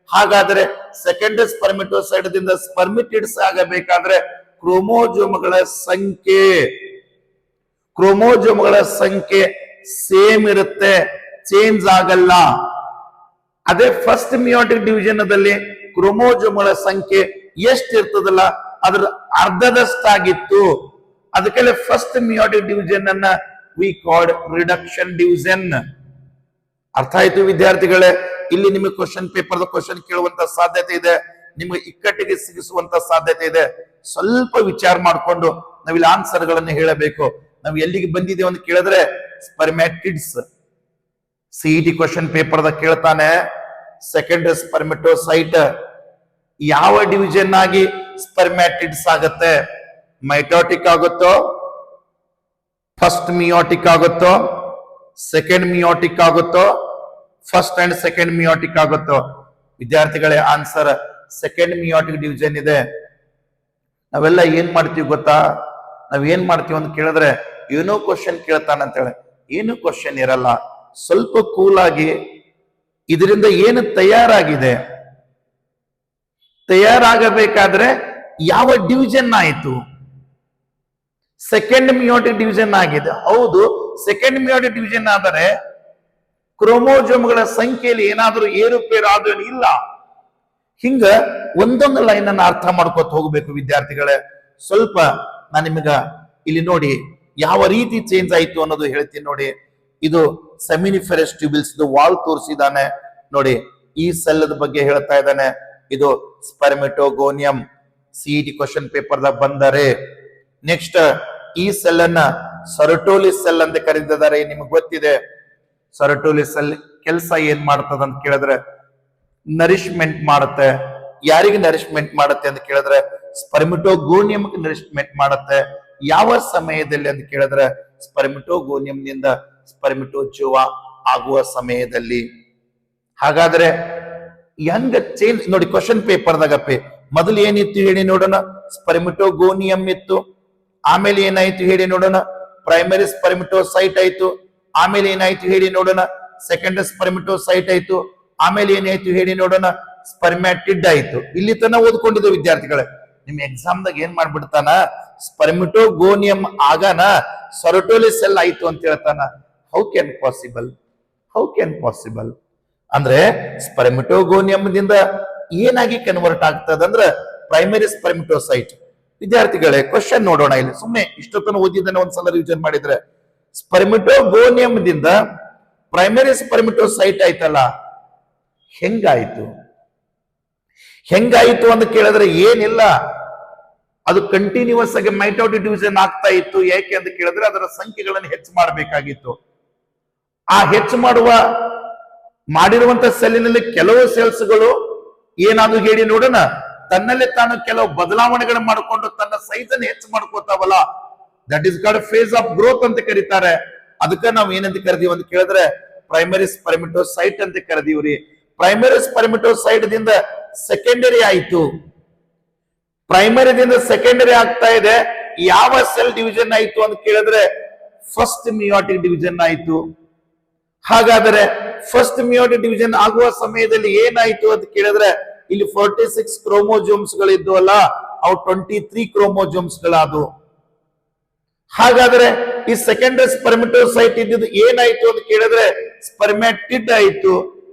Speaker 1: ಹಾಗಾದ್ರೆ ಸೆಕೆಂಡರಿ ಸ್ಪರ್ಮಿಟೋಸೈಡ್ ದಿಂದ ಸ್ಪರ್ಮಿಟಿಡ್ಸ್ ಆಗಬೇಕಾದ್ರೆ ಕ್ರೋಮೋಜೋಮ್ಗಳ ಸಂಖ್ಯೆ ಸೇಮ್ ಇರುತ್ತೆ, ಚೇಂಜ್ ಆಗಲ್ಲ. ಅದೇ ಫಸ್ಟ್ ಮಿಯೋಟಿಕ್ ಡಿವಿಷನ್ ದಲ್ಲಿ ಕ್ರೋಮೋಜೋಮ್ಗಳ ಸಂಖ್ಯೆ ಎಷ್ಟು ಇರ್ತದಲ್ಲ ಅದ್ರ ಅರ್ಧದಷ್ಟಾಗಿತ್ತು. ಅದಕ್ಕೆ ಫಸ್ಟ್ ಮಿಯೋಟಿಕ್ ಡಿವಿಷನ್ ಅನ್ನ ವಿ ಕಾಲ್ಡ್ ರಿಡಕ್ಷನ್ ಡಿವಿಷನ್. ಅರ್ಥ ಆಯ್ತು ವಿದ್ಯಾರ್ಥಿಗಳೇ? ಇಲ್ಲಿ ನಿಮಗೆ ಕ್ವಶನ್ ಪೇಪರ್ ಕ್ವಶನ್ ಕೇಳುವಂತ ಸಾಧ್ಯತೆ ಇದೆ, ನಿಮಗೆ ಇಕ್ಕಟ್ಟಿಗೆ ಸಿಗಿಸುವಂತ ಸಾಧ್ಯತೆ ಇದೆ. ಸ್ವಲ್ಪ ವಿಚಾರ ಮಾಡಿಕೊಂಡು ನಾವಿಲ್ಲಿ ಆನ್ಸರ್ ಗಳನ್ನು ಹೇಳಬೇಕು. ನಾವು ಎಲ್ಲಿಗೆ ಬಂದಿದ್ದೇವೆ ಅಂತ ಕೇಳಿದ್ರೆ ಸ್ಪರ್ಮ್ಯಾಟಿಡ್ಸ್. ಸಿಇಟಿ ಕ್ವಶನ್ ಪೇಪರ್ ದಾಗ ಕೇಳ್ತಾನೆ, ಸೆಕೆಂಡರಿ ಸ್ಪರ್ಮಿಟೋಸೈಟ್ ಯಾವ ಡಿವಿಷನ್ ಆಗಿ ಸ್ಪರ್ಮ್ಯಾಟಿಡ್ಸ್ ಆಗತ್ತೆ? ಮೈಟೋಟಿಕ್ ಆಗುತ್ತೋ, ಫಸ್ಟ್ ಮಿಯೋಟಿಕ್ ಆಗುತ್ತೋ, ಸೆಕೆಂಡ್ ಮಿಯೋಟಿಕ್ ಆಗುತ್ತೋ, ಫಸ್ಟ್ ಅಂಡ್ ಸೆಕೆಂಡ್ ಮಿಯೋಟಿಕ್ ಆಗುತ್ತೋ? ವಿದ್ಯಾರ್ಥಿಗಳೇ, ಆನ್ಸರ್ ಸೆಕೆಂಡ್ ಮಿಯೋಟಿಕ್ ಡಿವಿಷನ್ ಇದೆ. ನಾವೆಲ್ಲ ಏನ್ ಮಾಡ್ತೀವಿ ಗೊತ್ತಾ? ನಾವ್ ಏನ್ ಮಾಡ್ತೀವಿ ಅಂತ ಕೇಳಿದ್ರೆ ಏನೋ ಕ್ವಶನ್ ಕೇಳ್ತಾನಂತೇಳಿ ಏನು ಕ್ವಶನ್ ಇರಲ್ಲ. ಸ್ವಲ್ಪ ಕೂಲ್ ಆಗಿ ಇದರಿಂದ ಏನು ತಯಾರಾಗಿದೆ, ತಯಾರಾಗಬೇಕಾದ್ರೆ ಯಾವ ಡಿವಿಷನ್ ಆಯಿತು? ಸೆಕೆಂಡ್ ಮಿಯೋಟಿಕ್ ಡಿವಿಷನ್ ಆಗಿದೆ. ಹೌದು, ಸೆಕೆಂಡ್ ಮಿಯೋಟಿಕ್ ಡಿವಿಷನ್ ಆದರೆ ಕ್ರೋಮೋಜೋಮ್ಗಳ ಸಂಖ್ಯೆಯಲ್ಲಿ ಏನಾದರೂ ಏರುಪೇರು ಆದ್ರೂ ಇಲ್ಲ. ಹಿಂಗ ಒಂದೊಂದು ಲೈನ್ ಅನ್ನ ಅರ್ಥ ಮಾಡ್ಕೊತ ಹೋಗ್ಬೇಕು ವಿದ್ಯಾರ್ಥಿಗಳೇ. ಸ್ವಲ್ಪ ನಾನು ನಿಮಗ ಇಲ್ಲಿ ನೋಡಿ ಯಾವ ರೀತಿ ಚೇಂಜ್ ಆಯ್ತು ಅನ್ನೋದು ಹೇಳ್ತೀನಿ ನೋಡಿ. ಇದು ಸೆಮಿನಿಫೆರಸ್ ಟ್ಯೂಬಿಲ್ಸ್ ವಾಲ್ ತೋರಿಸಿದಾನೆ ನೋಡಿ. ಈ ಸೆಲ್ ಬಗ್ಗೆ ಹೇಳ್ತಾ ಇದ್ದಾನೆ. ಇದು ಸ್ಪರ್ಮಿಟೋಗೋನಿಯಂ. ಸಿಇಟಿ ಕ್ವಶನ್ ಪೇಪರ್ ದಾಗ ಬಂದರೆ ನೆಕ್ಸ್ಟ್ ಈ ಸೆಲ್ ಅನ್ನ ಸರಟೋಲಿಸ್ ಸೆಲ್ ಅಂತ ಕರೀತಿದ್ದಾರೆ. ನಿಮ್ಗೆ ಗೊತ್ತಿದೆ ಸರಟೋಲಿಸ್ ಸೆಲ್ ಕೆಲಸ ಏನ್ ಮಾಡ್ತದ ಅಂತ ಕೇಳಿದ್ರೆ ನರಿಶ್ಮೆಂಟ್ ಮಾಡುತ್ತೆ. ಯಾರಿಗೆ ನರಿಶ್ಮೆಂಟ್ ಮಾಡುತ್ತೆ ಅಂತ ಕೇಳಿದ್ರೆ ಸ್ಪರ್ಮಿಟೋಗೋನಿಯಂ ನರಿಶ್ಮೆಂಟ್ ಮಾಡುತ್ತೆ. ಯಾವ ಸಮಯದಲ್ಲಿ ಅಂತ ಕೇಳಿದ್ರೆ ಸ್ಪರ್ಮಿಟೋಗೋನಿಯಂ ನಿಂದ ಸ್ಪರ್ಮಿಟೋಜೋವಾ ಆಗುವ ಸಮಯದಲ್ಲಿ. ಹಾಗಾದ್ರೆ ಹೆಂಗ ಚೇಂಜ್ ನೋಡಿ ಕ್ವಶನ್ ಪೇಪರ್ ದಾಗಪ್ಪೆ ಮೊದಲು ಏನಿತ್ತು ಹೇಳಿ ನೋಡೋಣ? ಸ್ಪರ್ಮಿಟೋಗೋನಿಯಂ ಇತ್ತು. ಆಮೇಲೆ ಏನಾಯ್ತು ಹೇಳಿ ನೋಡೋಣ? ಪ್ರೈಮರಿ ಸ್ಪರ್ಮಿಟೋಸೈಟ್ ಆಯ್ತು. ಆಮೇಲೆ ಏನಾಯ್ತು ಹೇಳಿ ನೋಡೋಣ? ಸೆಕೆಂಡರಿ ಸ್ಪರ್ಮಿಟೋಸೈಟ್ ಆಯ್ತು. ಆಮೇಲೆ ಏನಾಯ್ತು ಹೇಳಿ ನೋಡೋಣ? ಸ್ಪರ್ಮ್ಯಾಟಿಡ್ ಆಯ್ತು. ಇಲ್ಲಿ ತನ ಓದ್ಕೊಂಡಿದ್ದ ವಿದ್ಯಾರ್ಥಿಗಳೇ, ನಿಮ್ ಎಕ್ಸಾಮ್ ದಾಗ ಏನ್ ಮಾಡ್ಬಿಡ್ತಾನ, ಸ್ಪರ್ಮಿಟೋಗೋನಿಯಂ ಆಗನ ಸರಟೋಲಿಸ್ ಸೆಲ್ ಆಯ್ತು ಅಂತ ಹೇಳ್ತಾನ. How can possible? How can possible ಅಂದ್ರೆ ಸ್ಪರ್ಮಿಟೋಗೋನಿಯಂ ದಿಂದ ಏನಾಗಿ ಕನ್ವರ್ಟ್ ಆಗ್ತದ ಅಂದ್ರೆ ಪ್ರೈಮರಿ ಸ್ಪರ್ಮಿಟೋಸೈಟ್. ವಿದ್ಯಾರ್ಥಿಗಳೇ, ಕ್ವಶನ್ ನೋಡೋಣ. ಇಲ್ಲಿ ಸುಮ್ಮನೆ ಇಷ್ಟೊತ್ತನ ಓದಿದ್ದನ್ನ ಒಂದ್ಸಲ ರಿವಿಷನ್ ಮಾಡಿದ್ರೆ ಸ್ಪರ್ಮಿಟೋಗೋನಿಯಂ ದಿಂದ ಪ್ರೈಮರಿ ಸ್ಪರ್ಮಿಟೋಸೈಟ್ ಆಯ್ತಲ್ಲ, ಹೆಂಗಾಯ್ತು? ಹೆಂಗಾಯ್ತು ಅಂತ ಕೇಳಿದ್ರೆ ಏನಿಲ್ಲ, ಅದು ಕಂಟಿನ್ಯೂಸ್ ಆಗಿ ಮೈಟೋಟಿಕ್ ಡಿವಿಷನ್ ಆಗ್ತಾ ಇತ್ತು. ಯಾಕೆ ಅಂತ ಕೇಳಿದ್ರೆ ಅದರ ಸಂಖ್ಯೆಗಳನ್ನು ಹೆಚ್ಚು ಮಾಡಬೇಕಾಗಿತ್ತು. ಆ ಹೆಚ್ಚು ಮಾಡಿರುವಂತ ಸೆಲ್ಲಿನಲ್ಲಿ ಕೆಲವು ಸೆಲ್ಸ್ಗಳು ಏನಾದ್ರು ಹೇಳಿ ನೋಡೋಣ ತನ್ನಲ್ಲೇ ತಾನು ಕೆಲವು ಬದಲಾವಣೆಗಳನ್ನು ಮಾಡಿಕೊಂಡು ತನ್ನ ಸೈಜ್ ಅನ್ನು ಹೆಚ್ಚು ಮಾಡ್ಕೋತಾವಲ್ಲ, that is called phase of growth ಅಂತ ಕರೀತಾರೆ. ಅದಕ್ಕೆ ನಾವು ಏನಂತ ಕರೆದೀವಿ ಅಂತ ಕೇಳಿದ್ರೆ ಪ್ರೈಮರಿ ಸ್ಪರ್ಮಿಟೋಸೈಟ್ ಅಂತ ಕರೆದೀವ್ರಿ. ಪ್ರೈಮರಿ ಸ್ಪರ್ಮಿಟೋಸೈಟ್ ದಿಂದ ಸೆಕೆಂಡರಿ ಆಯ್ತು, ಪ್ರೈಮರಿದಿಂದ ಸೆಕೆಂಡರಿ ಆಗ್ತಾ ಇದೆ. ಯಾವ ಸೆಲ್ ಡಿವಿಷನ್ ಆಯ್ತು ಅಂತ ಕೇಳಿದ್ರೆ ಫಸ್ಟ್ ಮಿಯೋಟಿಕ್ ಡಿವಿಷನ್ ಆಯ್ತು. ಹಾಗಾದರೆ ಫಸ್ಟ್ ಮಿಯೋಟಿಕ್ ಡಿವಿಷನ್ ಆಗುವ ಸಮಯದಲ್ಲಿ ಏನಾಯ್ತು ಅಂತ ಕೇಳಿದ್ರೆ ಇಲ್ಲಿ 46 ಕ್ರೋಮೋಜೋಮ್ಸ್ ಗಳಿದ್ವಲ್ಲ, ಅವು 23 ಕ್ರೋಮೋಜೋಮ್ಸ್ ಗಳಾದವು. ಹಾಗಾದ್ರೆ ಈ ಸೆಕೆಂಡರಿ ಸ್ಪರ್ಮಿಟೋಸೈಟ್ ಇದ್ದಿದ್ದು ಏನಾಯ್ತು ಅಂತ ಕೇಳಿದ್ರೆ ಸ್ಪರ್ಮ್ಯಾಟಿಡ್ ಆಯ್ತು.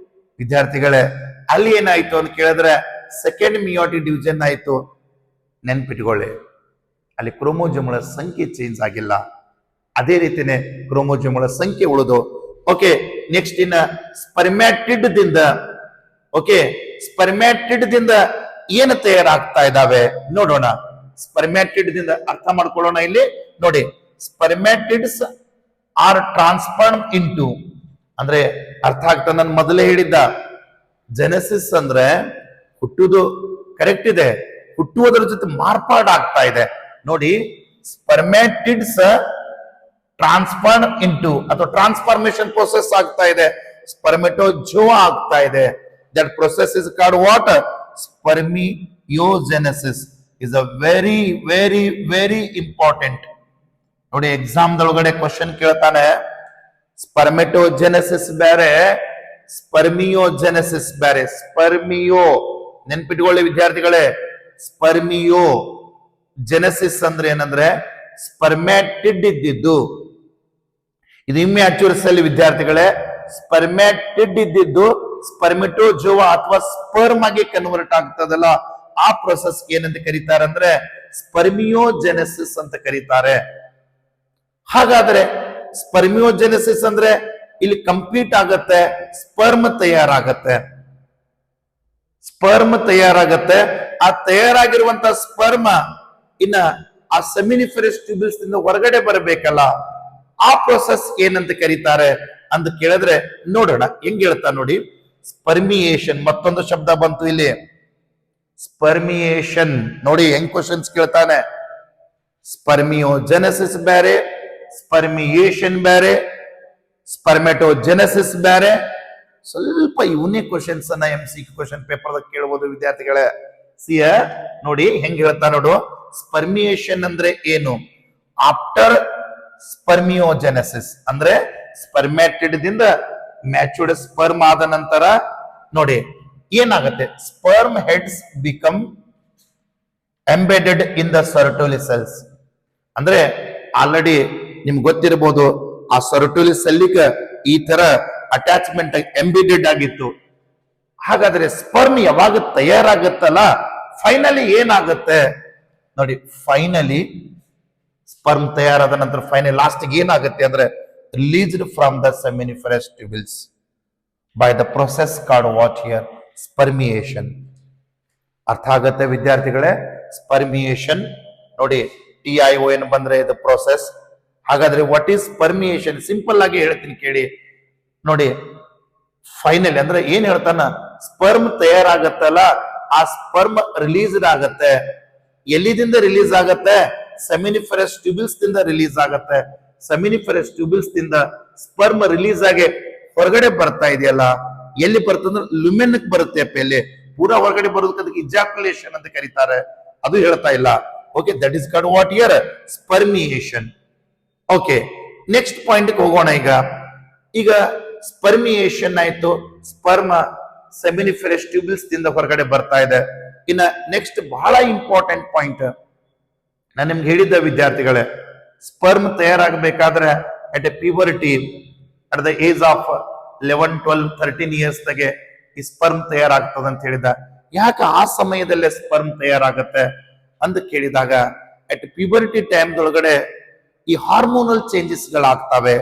Speaker 1: ವಿದ್ಯಾರ್ಥಿಗಳೇ, ಅಲ್ಲಿ ಏನಾಯ್ತು ಅಂತ ಕೇಳಿದ್ರೆ ಸೆಕೆಂಡ್ ಮಿಯೋಟಿಕ್ ಡಿವಿಷನ್ ಆಯ್ತು. ನೆನ್ಪಿಟ್ಕೊಳ್ಳಿ, ಅಲ್ಲಿ ಕ್ರೋಮೋಜೋಮ್ಗಳ ಸಂಖ್ಯೆ ಚೇಂಜ್ ಆಗಿಲ್ಲ, ಅದೇ ರೀತಿನೇ ಕ್ರೋಮೋಜೋಮ್ಗಳ ಸಂಖ್ಯೆ ಉಳಿದು. ಓಕೆ, ನೆಕ್ಸ್ಟ್ ಇನ್ನ ಸ್ಪರ್ಮ್ಯಾಟಿಡ್ ದಿಂದ, ಓಕೆ, ಸ್ಪರ್ಮ್ಯಾಟಿಡ್ ದಿಂದ ಏನು ತಯಾರಾಗ್ತಾ ಇದಾವೆ ನೋಡೋಣ. ಸ್ಪರ್ಮ್ಯಾಟಿಡ್ ದಿಂದ ಅರ್ಥ ಮಾಡ್ಕೊಳ್ಳೋಣ. ಇಲ್ಲಿ ನೋಡಿ, ಸ್ಪರ್ಮ್ಯಾಟಿಡ್ಸ್ ಆರ್ ಟ್ರಾನ್ಸ್ಫಾರ್ಮ್ ಇಂಟು, ಅಂದ್ರೆ ಅರ್ಥ ಆಗ್ತಾ ನಾನು ಮೊದಲೇ ಹೇಳಿದ್ದ ಜೆನೆಸಿಸ್ ಅಂದ್ರೆ ಹುಟ್ಟುವುದು ಕರೆಕ್ಟ್ ಇದೆ, ಹುಟ್ಟುವುದರ ಜೊತೆ ಮಾರ್ಪಾಡಾಗ್ತಾ ಇದೆ. ನೋಡಿ, ಸ್ಪರ್ಮ್ಯಾಟಿಡ್ಸ್ ಟ್ರಾನ್ಸ್ಫಾರ್ಮ್ ಇಂಟು ಅಥವಾ ಟ್ರಾನ್ಸ್ಫಾರ್ಮೇಶನ್ ಪ್ರೋಸೆಸ್ ಆಗ್ತಾ ಇದೆ, ಸ್ಪರ್ಮೆಟೋಜೋವಾ ಆಗ್ತಾ ಇದೆ. That process is called what? Spermiogenesis is a very very very important. ನೋಡಿ, ಎಕ್ಸಾಮ್ ದೊಳಗಡೆ ಕ್ವಶನ್ ಕೇಳ್ತಾನೆ, ಸ್ಪರ್ಮೆಟೋಜೆನೆಸಿಸ್ ಬೇರೆ, ಸ್ಪರ್ಮಿಯೋಜೆನೆಸಿಸ್ ಬೇರೆ. ಸ್ಪರ್ಮಿಯೋ ನೆನ್ಪಿಟ್ಕೊಳ್ಳಿ ವಿದ್ಯಾರ್ಥಿಗಳೇ, ಸ್ಪರ್ಮಿಯೋ ಜೆನೆಸಿಸ್ ಅಂದ್ರೆ ಏನಂದ್ರೆ ಸ್ಪರ್ಮ್ಯಾಟಿಡ್ ಇದ್ದಿದ್ದು, ಇದು ಇಮ್ಯಾಚೂರ್ ಸೆಲ್ ವಿದ್ಯಾರ್ಥಿಗಳೇ. ಸ್ಪರ್ಮ್ಯಾಟಿಡ್ ಇದ್ದಿದ್ದು ಸ್ಪರ್ಮಿಟೋಜೋವಾ ಅಥವಾ ಸ್ಪರ್ಮ್ ಆಗಿ ಕನ್ವರ್ಟ್ ಆಗ್ತದಲ್ಲ, ಆ ಪ್ರೊಸೆಸ್ ಏನಂತ ಕರೀತಾರೆ ಅಂದ್ರೆ ಸ್ಪರ್ಮಿಯೋಜೆನೆಸಿಸ್ ಅಂತ ಕರೀತಾರೆ. ಹಾಗಾದ್ರೆ ಸ್ಪರ್ಮಿಯೋಜೆನೆಸಿಸ್ ಅಂದ್ರೆ ಇಲ್ಲಿ ಕಂಪ್ಲೀಟ್ ಆಗತ್ತೆ, ಸ್ಪರ್ಮ್ ತಯಾರಾಗತ್ತೆ. ಸ್ಪರ್ಮ್ ತಯಾರಾಗತ್ತೆ. ಆ ತಯಾರಾಗಿರುವಂತ ಸ್ಪರ್ಮ ಇನ್ನ ಆ ಸೆಮಿನಿಫೆರಸ್ ಟ್ಯೂಬ್ಯೂಲ್ಸ್ ಇಂದ ಹೊರಗಡೆ ಬರಬೇಕಲ್ಲ, ಆ ಪ್ರೊಸೆಸ್ ಏನಂತ ಕರೀತಾರೆ ಅಂತ ಕೇಳಿದ್ರೆ ನೋಡೋಣ. ಹೆಂಗ್ ಹೇಳ್ತಾ ನೋಡಿ, ಸ್ಪರ್ಮಿಯೇಷನ್, ಮತ್ತೊಂದು ಶಬ್ದ ಬಂತು ಇಲ್ಲಿ, ಸ್ಪರ್ಮಿಯೇಷನ್. ನೋಡಿ ಹೆಂಗ್ ಕ್ವಶನ್ಸ್ ಕೇಳ್ತಾನೆ, ಸ್ಪರ್ಮಿಯೋಜೆನೆಸಿಸ್ ಬೇರೆ, ಸ್ಪರ್ಮಿಯೇಷನ್ ಬೇರೆ, ಸ್ಪರ್ಮೆಟೋಜೆನೆಸಿಸ್ ಬೇರೆ. ಸ್ವಲ್ಪ ಇವನೇ ಕ್ವಶನ್ಸ್ ಅನ್ನ MCQ ಕ್ವಶನ್ ಪೇಪರ್ ಕೇಳಬಹುದು ವಿದ್ಯಾರ್ಥಿಗಳೇ. ಸಿಯ ನೋಡಿ ಹೆಂಗ್ ಹೇಳ್ತಾ ನೋಡು, ಸ್ಪರ್ಮಿಯೇಷನ್ ಅಂದ್ರೆ ಏನು? ಆಫ್ಟರ್ ಸ್ಪರ್ಮಿಯೋಜೆನೆಸಿಸ್ ಅಂದ್ರೆ ಸ್ಪರ್ಮ್ಯಾಟಿಡ್ ದಿಂದ ಮ್ಯಾಚೂರ್ಡ್ ಸ್ಪರ್ಮ್ ಆದ ನಂತರ ನೋಡಿ ಏನಾಗುತ್ತೆ, sperm heads become embedded in the Sertoli cells. ಅಂದ್ರೆ ಆಲ್ರೆಡಿ ನಿಮ್ಗೆ ಗೊತ್ತಿರಬಹುದು, ಆ ಸರ್ಟೋಲಿ ಸೆಲ್ಲಿಗೆ ಈ ತರ ಅಟ್ಯಾಚ್ಮೆಂಟ್ ಎಂಬೆಡೆಡ್ ಆಗಿತ್ತು. ಹಾಗಾದ್ರೆ ಸ್ಪರ್ಮ್ ಯಾವಾಗ ತಯಾರಾಗುತ್ತಲ್ಲ, ಫೈನಲಿ ಏನಾಗುತ್ತೆ ನೋಡಿ, ಫೈನಲಿ ಸ್ಪರ್ಮ್ ತಯಾರಾದ ನಂತರ ಫೈನಲ್ ಲಾಸ್ಟ್ ಏನಾಗುತ್ತೆ ಅಂದ್ರೆ released from the seminiferous tubules by the process called what here spermiation. ಅರ್ಥ ಆಗತ್ತೆ ವಿದ್ಯಾರ್ಥಿಗಳೇ? ಸ್ಪರ್ಮಿಯೇಷನ್ ನೋಡಿ, TION ಬಂದ್ರೆ ಇದು ಪ್ರೊಸೆಸ್. ಹಾಗಾದ್ರೆ ವಾಟ್ ಈಸ್ ಸ್ಪರ್ಮಿಯೇಷನ್? ಸಿಂಪಲ್ ಆಗಿ ಹೇಳ್ತೀನಿ ಕೇಳಿ ನೋಡಿ. ಫೈನಲ್ ಅಂದ್ರೆ ಏನ್ ಹೇಳ್ತಾನ, ಸ್ಪರ್ಮ್ ತಯಾರಾಗತ್ತಲ್ಲ, ಆ ಸ್ಪರ್ಮ್ ರಿಲೀಸ್ಡ್ ಆಗತ್ತೆ. ಎಲ್ಲಿದಿಂದ ರಿಲೀಸ್ ಆಗತ್ತೆ? ಸೆಮಿನಿಫೆರಸ್ ಟ್ಯೂಬ್ಯೂಲ್ಸ್ ದಿಂದ ರಿಲೀಸ್ ಆಗತ್ತೆ. ಸೆಮಿನಿಫೆರಸ್ ಟ್ಯೂಬ್ಯೂಲ್ಸ್ ದಿಂದ ಸ್ಪರ್ಮ್ ರಿಲೀಸ್ ಆಗಿ ಹೊರಗಡೆ ಬರ್ತಾ ಇದೆಯಲ್ಲ, ಎಲ್ಲಿ ಬರ್ತಂದ್ರೆ ಲುಮೆನ್ ಬರುತ್ತೆ ಅಪ್ಪ. ಎಲ್ಲಿ ಪೂರಾ ಹೊರಗಡೆ ಬರೋದಕ್ಕೆ ಅದಕ್ಕೆ ಇಜಾಕ್ಯುಲೇಷನ್ ಅಂತ ಕರೀತಾರೆ, ಅದು ಹೇಳ್ತಾ ಇಲ್ಲ. Okay, that is called what here spermiation. Okay, next point ಹೋಗೋಣ. ಈಗ ಸ್ಪರ್ಮಿಯೇಷನ್ ಆಯ್ತು, ಸ್ಪರ್ಮ ಸೆಮಿನಿಫೆರಸ್ ಟ್ಯೂಬ್ಯೂಲ್ಸ್ ದಿಂದ ಹೊರಗಡೆ ಬರ್ತಾ ಇದೆ. ಇನ್ನ ನೆಕ್ಸ್ಟ್ ಬಹಳ ಇಂಪಾರ್ಟೆಂಟ್ ಪಾಯಿಂಟ್ ನಾನು ನಿಮ್ಗೆ ಹೇಳಿದ್ದ ವಿದ್ಯಾರ್ಥಿಗಳೇ, ಸ್ಪರ್ಮ್ ತಯಾರಾಗಬೇಕಾದ್ರೆ at a puberty, at the age of 11, 12, 13 years ದಾಗೆ ಈ ಸ್ಪರ್ಮ್ ತಯಾರಾಗ್ತದ ಅಂತ ಹೇಳಿದ. ಯಾಕೆ ಆ ಸಮಯದಲ್ಲೇ ಸ್ಪರ್ಮ್ ತಯಾರಾಗತ್ತೆ ಅಂತ ಕೇಳಿದಾಗ, ಅಟ್ ಪ್ಯೂಬರಿಟಿ ಟೈಮ್ ದೊಳಗಡೆ ಈ ಹಾರ್ಮೋನಲ್ ಚೇಂಜಸ್ ಗಳಾಗ್ತವೆ.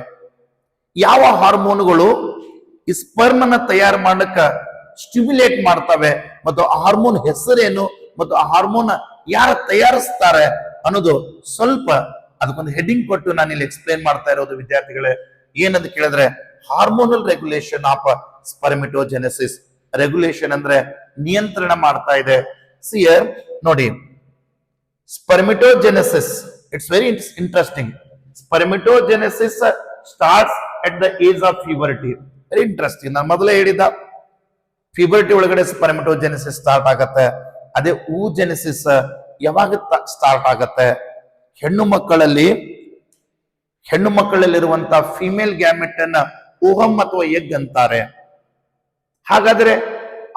Speaker 1: ಯಾವ ಹಾರ್ಮೋನ್ಗಳು ಈ ಸ್ಪರ್ಮ್ ಅನ್ನ ತಯಾರು ಮಾಡಕ್ಕ ಸ್ಟಿಮ್ಯುಲೇಟ್ ಮಾಡ್ತವೆ, ಮತ್ತು ಆ ಹಾರ್ಮೋನ್ ಹೆಸರೇನು ಮತ್ತು ಆ ಹಾರ್ಮೋನ್ ಯಾರು ತಯಾರಿಸ್ತಾರೆ ಅನ್ನೋದು ಸ್ವಲ್ಪ ಅದಕ್ಕೊಂದು ಹೆಡಿಂಗ್ ಕೊಟ್ಟು ನಾನು ಇಲ್ಲಿ ಎಕ್ಸ್ಪ್ಲೇನ್ ಮಾಡ್ತಾ ಇರೋದು ವಿದ್ಯಾರ್ಥಿಗಳೇ. ಏನಂತ ಕೇಳಿದ್ರೆ ಹಾರ್ಮೋನಲ್ ರೆಗ್ಯುಲೇಷನ್ ಆಫ್ ಸ್ಪರ್ಮಿಟೋಜೆನೆಸಿಸ್. ರೆಗ್ಯುಲೇಷನ್ ಅಂದ್ರೆ ನಿಯಂತ್ರಣ ಮಾಡ್ತಾ ಇದೆ See here, ನೋಡಿ, spermatogenesis. It's very interesting. Spermatogenesis starts at the age of puberty. Very interesting. ನಾನು ಮೊದಲೇ ಹೇಳಿದ ಪ್ಯೂಬರ್ಟಿ ಒಳಗಡೆ ಸ್ಪರ್ಮೆಟೋಜೆನೆಸಿಸ್ ಸ್ಟಾರ್ಟ್ ಆಗತ್ತೆ. ಅದೇ oogenesis ಯಾವಾಗ ಸ್ಟಾರ್ಟ್ ಆಗತ್ತೆ? ಹೆಣ್ಣು ಮಕ್ಕಳಲ್ಲಿರುವಂತ ಫಿಮೇಲ್ ಗ್ಯಾಮೆಟ್ ಅನ್ನ ಊಹಂ ಅಥವಾ ಎಗ್ ಅಂತಾರೆ. ಹಾಗಾದ್ರೆ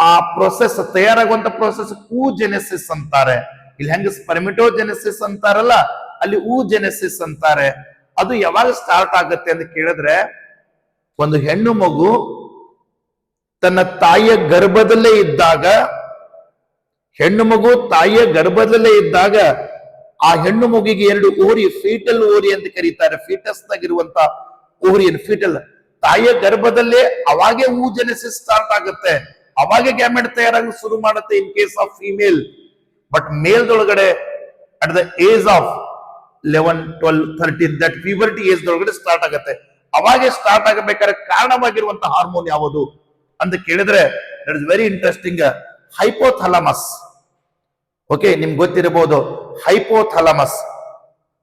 Speaker 1: ಆ ಪ್ರೊಸೆಸ್ ತಯಾರಾಗುವಂತ ಪ್ರೊಸೆಸ್ oogenesis ಅಂತಾರೆ. ಇಲ್ಲಿ ಹೆಂಗ ಸ್ಪರ್ಮೆಟೋಜೆನೆಸಿಸ್ ಅಂತಾರಲ್ಲ, ಅಲ್ಲಿ oogenesis ಅಂತಾರೆ. ಅದು ಯಾವಾಗ ಸ್ಟಾರ್ಟ್ ಆಗತ್ತೆ ಅಂತ ಕೇಳಿದ್ರೆ, ಒಂದು ಹೆಣ್ಣು ಮಗು ತನ್ನ ತಾಯಿಯ ಗರ್ಭದಲ್ಲೇ ಇದ್ದಾಗ, ಆ ಹೆಣ್ಣು ಮಗುವಿಗೆ ಎರಡು ಓರಿ, ಫೀಟಲ್ ಓರಿ ಅಂತ ಕರೀತಾರೆ. ಫೀಟಸ್ ನಾಗಿರುವಂತ ಓರಿಯನ್ ಫೀಟಲ್, ತಾಯಿಯ ಗರ್ಭದಲ್ಲೇ ಅವಾಗೆ oogenesis ಸ್ಟಾರ್ಟ್ ಆಗುತ್ತೆ. ಅವಾಗೆ ಗ್ಯಾಮೆಟ್ ತಯಾರಾಗಿ ಶುರು ಮಾಡುತ್ತೆ in case of female. But ಮೇಲ್ದೊಳಗಡೆ at the age of 11, 12, 13 that puberty age ದೊಳಗಡೆ ಸ್ಟಾರ್ಟ್ ಆಗುತ್ತೆ. ಅವಾಗೆ ಸ್ಟಾರ್ಟ್ ಆಗಬೇಕಾದ್ರೆ ಕಾರಣವಾಗಿರುವಂತ ಹಾರ್ಮೋನ್ ಯಾವುದು ಅಂತ ಕೇಳಿದ್ರೆ, that is very interesting. Hypothalamus. Okay, ನಿಮ್ಗೆ ಗೊತ್ತಿರಬಹುದು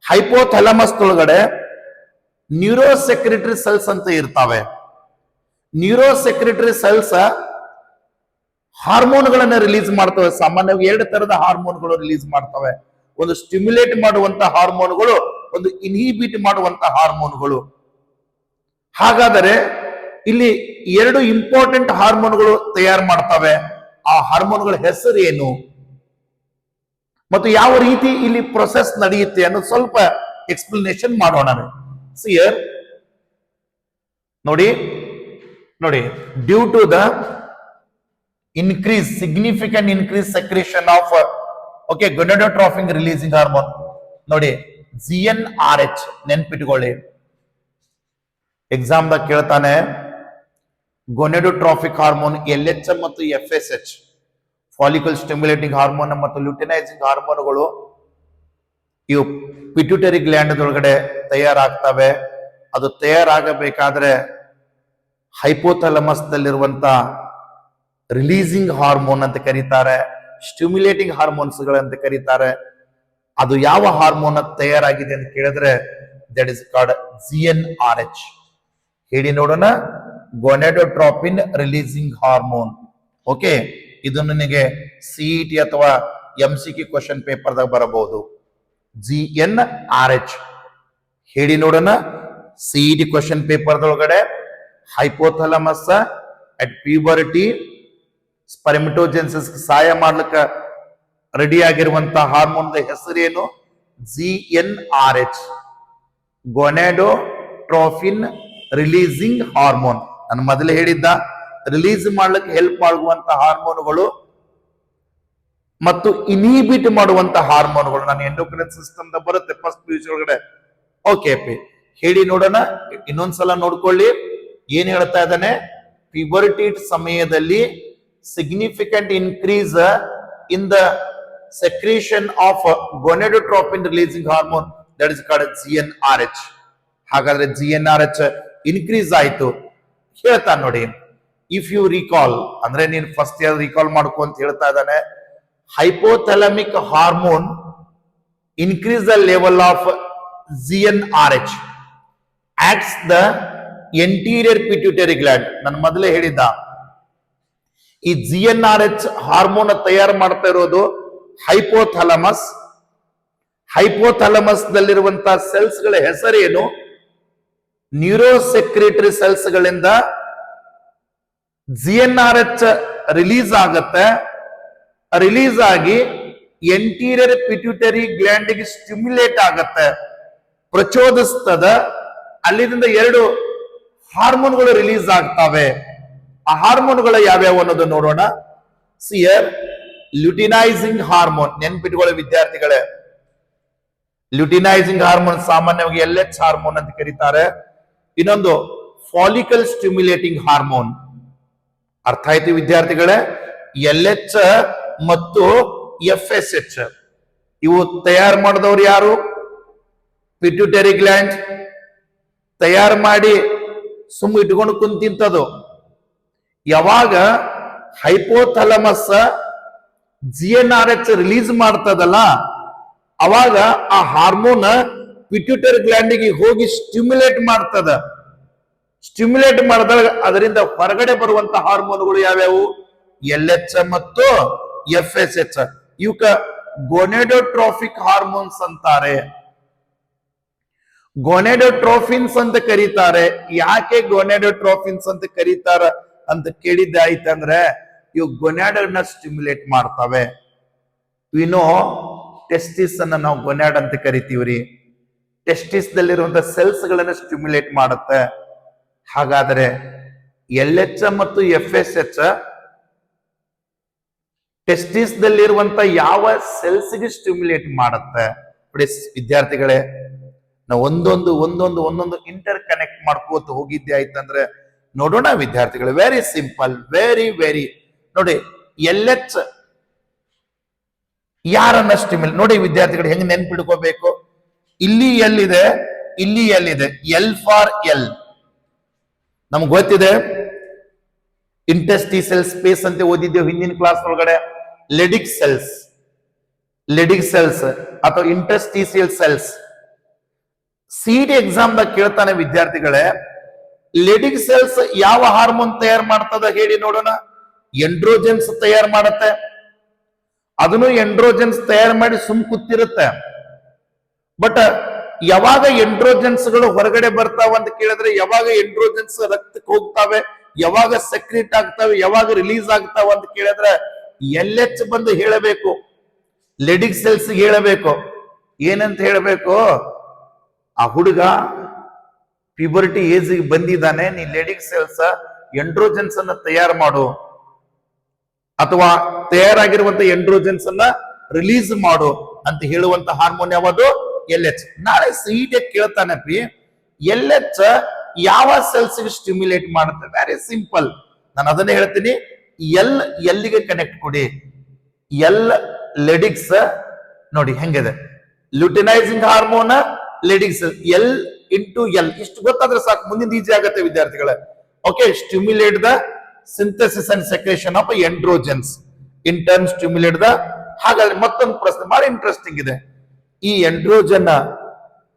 Speaker 1: ಹೈಪೋಥಾಲಮಸ್ ಒಳಗಡೆ ನ್ಯೂರೋಸೆಕ್ರೆಟರಿ ಸೆಲ್ಸ್ ಅಂತ ಇರ್ತಾವೆ. ನ್ಯೂರೋಸೆಕ್ರೆಟರಿ ಸೆಲ್ಸ್ ಹಾರ್ಮೋನ್ಗಳನ್ನ ರಿಲೀಸ್ ಮಾಡ್ತವೆ. ಸಾಮಾನ್ಯವಾಗಿ 2 ತರದ ಹಾರ್ಮೋನ್ಗಳು ರಿಲೀಸ್ ಮಾಡ್ತವೆ. ಒಂದು ಸ್ಟಿಮ್ಯುಲೇಟ್ ಮಾಡುವಂತ ಹಾರ್ಮೋನ್ಗಳು, ಒಂದು ಇನ್ಹಿಬಿಟ್ ಮಾಡುವಂತ ಹಾರ್ಮೋನ್ಗಳು. ಹಾಗಾದರೆ ಇಲ್ಲಿ 2 ಇಂಪಾರ್ಟೆಂಟ್ ಹಾರ್ಮೋನ್ಗಳು ತಯಾರು ಮಾಡ್ತವೆ. ಆ ಹಾರ್ಮೋನ್ಗಳ ಹೆಸರು ಏನು ಮತ್ತು ಯಾವ ರೀತಿ ಇಲ್ಲಿ ಪ್ರೊಸೆಸ್ ನಡೆಯುತ್ತೆ ಅನ್ನೋದು ಸ್ವಲ್ಪ ಎಕ್ಸ್ಪ್ಲನೇಷನ್ ಮಾಡೋಣ. ಸಿಯರ್ ನೋಡಿ, due to the significant increase secretion of gonadotropin releasing hormone. ನೋಡಿ, GnRH ನೆನ್ಪಿಟ್ಕೊಳ್ಳಿ. ಎಕ್ಸಾಮ್ ದಾಗ ಕೇಳ್ತಾನೆ, ಗೊಂನೆಡೋಟ್ರಾಫಿಕ್ ಹಾರ್ಮೋನ್ LH ಮತ್ತು FSH, ಫಾಲಿಕಲ್ ಸ್ಟಿಮ್ಯುಲೇಟಿಂಗ್ ಹಾರ್ಮೋನ್ ಮತ್ತು ಲ್ಯೂಟಿನೈಸಿಂಗ್ ಹಾರ್ಮೋನ್ಗಳು ಇವು ಪಿಟ್ಯೂಟರಿ ಗ್ಲ್ಯಾಂಡ್ ಒಳಗಡೆ ತಯಾರಾಗ್ತವೆ. ಅದು ತಯಾರಾಗಬೇಕಾದ್ರೆ ಹೈಪೋಥಾಲಮಸ್ ದಲ್ಲಿರುವಂತ ರಿಲೀಸಿಂಗ್ ಹಾರ್ಮೋನ್ ಅಂತ ಕರೀತಾರೆ, ಸ್ಟಿಮ್ಯುಲೇಟಿಂಗ್ ಹಾರ್ಮೋನ್ಸ್ ಗಳಂತ ಕರೀತಾರೆ. ಅದು ಯಾವ ಹಾರ್ಮೋನ್ ತಯಾರಾಗಿದೆ ಅಂತ ಕೇಳಿದ್ರೆ, ದಟ್ ಇಸ್ ಕಾಲ್ಡ್ GnRH. ಹೇಳಿ ನೋಡೋಣ, ಗೊಂನೆಡೋಟ್ರೋಪಿನ್ ರಿಲೀಸಿಂಗ್ ಹಾರ್ಮೋನ್. ಓಕೆ, ಇದು ನನಗೆ CET ಅಥವಾ MCQ ಕ್ವಶನ್ ಪೇಪರ್ ದಾಗ ಬರಬಹುದು. GnRH ಹೇಳಿ ನೋಡೋಣ. CET ಕ್ವಶನ್ ಪೇಪರ್ ದೊಳಗಡೆ ಹೈಪೋಥಾಲಮಸ್ ಅಟ್ ಪ್ಯೂಬರ್ಟಿ ಸ್ಪರ್ಮೆಟೋಜೆನೆಸಿಸ್ ಸಹಾಯ ಮಾಡ್ಲಿಕ್ಕೆ ರೆಡಿ ಆಗಿರುವಂತ ಹಾರ್ಮೋನ್ ಹೆಸರೇನು? GnRH, gonadotropin releasing hormone. ನಾನು ಮೊದಲೇ ಹೇಳಿದ್ದ, ರಿಲೀಸ್ ಮಾಡ್ಲಿಕ್ಕೆ ಹೆಲ್ಪ್ ಮಾಡುವಂತ ಹಾರ್ಮೋನ್ಗಳು ಮತ್ತು ಇನ್ಹಿಬಿಟ್ ಮಾಡುವಂತ ಹಾರ್ಮೋನ್ಗಳು. ನಾನು ಎಂಡೋಕ್ರೈನ್ ಸಿಸ್ಟಮ್ ಬರುತ್ತೆ ಫಸ್ಟ್ PUC ಒಳಗಡೆ. ಓಕೆ, ಹೇಳಿ ನೋಡೋಣ, ಇನ್ನೊಂದ್ಸಲ ನೋಡ್ಕೊಳ್ಳಿ. ಏನ್ ಹೇಳ್ತಾ ಇದ್ದಾನೆ? ಪ್ಯೂಬರ್ಟಿ ಸಮಯದಲ್ಲಿ significant increase in the secretion of gonadotropin releasing hormone, that is called GnRH. ಹಾಗಾದ್ರೆ GnRH ಇನ್ಕ್ರೀಸ್ ಆಯ್ತು. ಹೇಳ್ತಾ ನೋಡಿ, ಇಫ್ ಯು ರಿಕಾಲ್ ಅಂದ್ರೆ ನೀನ್ ಫಸ್ಟ್ ಇಯರ್ ರಿಕಾಲ್ ಮಾಡ್ಕೊ ಅಂತ ಹೇಳ್ತಾ ಇದ್ದಾನೆ. Hypothalamic hormone increase the level of GnRH acts the anterior pituitary gland. ನಾನು ಮೊದಲೇ ಹೇಳಿದ್ದ, ಈ GnRH ಹಾರ್ಮೋನ್ ತಯಾರು ಮಾಡ್ತಾ ಇರೋದು ಹೈಪೋಥಾಲಮಸ್ ದಲ್ಲಿರುವಂತಹ ಸೆಲ್ಸ್ ಗಳ ಹೆಸರೇನು? ನ್ಯೂರೋಸೆಕ್ರೆಟರಿ ಸೆಲ್ಸ್ ಗಳಿಂದ GnRH ರಿಲೀಸ್ ಆಗತ್ತೆ. ರಿಲೀಸ್ ಆಗಿ ಎಂಟೀರಿಯರ್ ಪಿಟ್ಯೂಟರಿ ಗ್ಲ್ಯಾಂಡ್ ಗೆ ಸ್ಟಿಮ್ಯುಲೇಟ್ ಆಗತ್ತೆ, ಪ್ರಚೋದಿಸ್ತದ. ಅಲ್ಲಿಂದ 2 ಹಾರ್ಮೋನ್ಗಳು ರಿಲೀಸ್ ಆಗ್ತವೆ. ಆ ಹಾರ್ಮೋನ್ಗಳು ಯಾವ್ಯಾವ ಅನ್ನೋದು ನೋಡೋಣ. ಸಿಯರ್ ಲ್ಯೂಟಿನೈಸಿಂಗ್ ಹಾರ್ಮೋನ್, ನೆನ್ಪಿಟ್ಕೊಳ್ಳೋ ವಿದ್ಯಾರ್ಥಿಗಳೇ. ಲ್ಯೂಟಿನೈಸಿಂಗ್ ಹಾರ್ಮೋನ್ ಸಾಮಾನ್ಯವಾಗಿ LH ಹಾರ್ಮೋನ್ ಅಂತ ಕರೀತಾರೆ. ಇನ್ನೊಂದು ಫಾಲಿಕಲ್ ಸ್ಟಿಮ್ಯುಲೇಟಿಂಗ್ ಹಾರ್ಮೋನ್. ಅರ್ಥ ಆಯ್ತು ವಿದ್ಯಾರ್ಥಿಗಳೇ? LH ಮತ್ತು FSH ಇವು ತಯಾರು ಮಾಡಿದವರು ಯಾರು? Pituitary gland. ತಯಾರು ಮಾಡಿ ಸುಮ್ಮ ಇಟ್ಕೊಂಡು ಕುಂತಿಂತದು. ಯಾವಾಗ ಹೈಪೋಥಾಲಮಸ್ GnRH ರಿಲೀಸ್ ಮಾಡ್ತದಲ್ಲ, ಅವಾಗ ಆ ಹಾರ್ಮೋನ್ ಪಿಟ್ಯೂಟರಿ ಗ್ಲ್ಯಾಂಡಿಗೆ ಹೋಗಿ ಸ್ಟಿಮ್ಯುಲೇಟ್ ಮಾಡ್ತದ. ಸ್ಟಿಮ್ಯುಲೇಟ್ ಮಾಡಿದಾಗ ಅದರಿಂದ ಹೊರಗಡೆ ಬರುವಂತ ಹಾರ್ಮೋನ್ಗಳು ಯಾವ್ಯಾವು? LH ಮತ್ತು FSH. ಇವಕ್ಕ ಗೋನೆಡೋಟ್ರೋಫಿಕ್ ಹಾರ್ಮೋನ್ಸ್ ಅಂತಾರೆ, ಗೋನೆಡೋಟ್ರೋಫಿನ್ಸ್ ಅಂತ ಕರೀತಾರೆ. ಯಾಕೆ ಗೋನೆಡೋಟ್ರೋಫಿನ್ಸ್ ಅಂತ ಕರೀತಾರ ಅಂತ ಕೇಳಿದ್ದೆ ಆಯ್ತಂದ್ರೆ, ಇವು ಗೊನ್ಯಾಡನ್ನ ಸ್ಟಿಮ್ಯುಲೇಟ್ ಮಾಡ್ತವೆ. ವಿನೋ ಟೆಸ್ಟಿಸ್ ಅನ್ನ ನಾವು ಗೊನ್ಯಾಡ್ ಅಂತ ಕರಿತೀವ್ರಿ. ಟೆಸ್ಟಿಸ್ ದಲ್ಲಿರುವಂತಹ ಸೆಲ್ಸ್ ಗಳನ್ನ ಸ್ಟಿಮ್ಯುಲೇಟ್ ಮಾಡುತ್ತೆ. ಹಾಗಾದ್ರೆ LH ಮತ್ತು FSH ಟೆಸ್ಟಿಸ್ ದಲ್ಲಿರುವಂತ ಯಾವ ಸೆಲ್ಸ್ಗೆ ಸ್ಟಿಮ್ಯುಲೇಟ್ ಮಾಡುತ್ತೆ? ವಿದ್ಯಾರ್ಥಿಗಳೇ, ನಾವು ಒಂದೊಂದು ಇಂಟರ್ ಕನೆಕ್ಟ್ ಮಾಡ್ಕೋತ ಹೋಗಿದ್ದೆ ಆಯ್ತಂದ್ರೆ ನೋಡೋಣ ವಿದ್ಯಾರ್ಥಿಗಳೇ. ವೆರಿ ಸಿಂಪಲ್, ವೆರಿ ನೋಡಿ. LH ಯಾರನ್ನ ಸ್ಟಿಮ್ಯುಲೇಟ್ ನೋಡಿ ವಿದ್ಯಾರ್ಥಿಗಳು, ಹೆಂಗ್ ನೆನ್ಪಿಡ್ಕೋಬೇಕು? ಇಲ್ಲಿ ಎಲ್ಲಿದೆ, ಇಲ್ಲಿ ಎಲ್ಲಿದೆ? L ಫಾರ್ L ನಮ್ಗೆ ಗೊತ್ತಿದೆ. ಇಂಟೆಸ್ಟಿಸೆಲ್ ಸ್ಪೇಸ್ ಅಂತ ಓದಿದ್ದೇವೆ ಹಿಂದಿನ ಕ್ಲಾಸ್ ಒಳಗಡೆ. ಲೆಡಿಕ್ ಸೆಲ್ಸ್ ಅಥವಾ ಇಂಟೆಸ್ಟಿಸಿಯಲ್ ಸೆಲ್ಸ್. ಸಿಡಿ ಎಕ್ಸಾಮ್ ದಾಗ ಕೇಳ್ತಾನೆ ವಿದ್ಯಾರ್ಥಿಗಳೇ, ಲೆಡಿಕ್ ಸೆಲ್ಸ್ ಯಾವ ಹಾರ್ಮೋನ್ ತಯಾರು ಮಾಡ್ತದ ಹೇಳಿ ನೋಡೋಣ? ಎಂಡ್ರೋಜೆನ್ಸ್ ತಯಾರು ಮಾಡುತ್ತೆ. ಅದನ್ನು ಎಂಡ್ರೋಜೆನ್ಸ್ ತಯಾರು ಮಾಡಿ ಸುಮ್ ಕೂತಿರುತ್ತೆ. ಬಟ್ ಯಾವಾಗ ಎಂಡ್ರೋಜೆನ್ಸ್ ಗಳು ಹೊರಗಡೆ ಬರ್ತಾವ ಅಂತ ಕೇಳಿದ್ರೆ, ಯಾವಾಗ ಎಂಡ್ರೋಜೆನ್ಸ್ ರಕ್ತಕ್ಕೆ ಹೋಗ್ತಾವೆ, ಯಾವಾಗ ಸೆಕ್ರೆಟ್ ಆಗ್ತಾವೆ, ಯಾವಾಗ ರಿಲೀಸ್ ಆಗ್ತಾವ ಅಂತ ಕೇಳಿದ್ರೆ LH ಬಂದು ಹೇಳಬೇಕು, ಲೆಡಿಕ್ ಸೆಲ್ಸ್ ಹೇಳಬೇಕು. ಏನಂತ ಹೇಳಬೇಕು? ಆ ಹುಡುಗ ಪ್ಯೂಬರ್ಟಿ ಏಜ್ ಬಂದಿದ್ದಾನೆ, ನೀ ಲೆಡಿಕ್ ಸೆಲ್ಸ್ ಎಂಡ್ರೋಜೆನ್ಸ್ ಅನ್ನ ತಯಾರು ಮಾಡು, ಅಥವಾ ತಯಾರಾಗಿರುವಂತ ಎಂಡ್ರೋಜೆನ್ಸ್ ಅನ್ನ ರಿಲೀಸ್ ಮಾಡು ಅಂತ ಹೇಳುವಂತ ಹಾರ್ಮೋನ್ ಯಾವುದು? LH. ನಾಳೆ ಸಿಇಟಿ ಕೇಳ್ತಾನಪ್ಪಿ, LH ಯಾವ ಸೆಲ್ಸ್ ಸ್ಟಿಮ್ಯುಲೇಟ್ ಮಾಡುತ್ತೆ? ವೆರಿ ಸಿಂಪಲ್, ನಾನು ಅದನ್ನೇ ಹೇಳ್ತೀನಿ. ಎಲ್ಲಿಗೆ ಕನೆಕ್ಟ್ ಕೊಡಿ. L ಲೆಡಿಕ್ಸ್ ನೋಡಿ ಹೆಂಗಿದೆ, luteinizing hormone Leydig's. L into L ಇಷ್ಟು ಗೊತ್ತಾದ್ರೆ ಸಾಕು, ಮುಂದಿನ ಈಜಿ ಆಗತ್ತೆ ವಿದ್ಯಾರ್ಥಿಗಳೇ. Okay, stimulate the synthesis and secretion of androgens, in turn stimulate the. ಹಾಗಾದ್ರೆ ಮತ್ತೊಂದು ಪ್ರಶ್ನೆ ಬಹಳ ಇಂಟ್ರೆಸ್ಟಿಂಗ್ ಇದೆ. ಈ ಎಂಡ್ರೋಜನ್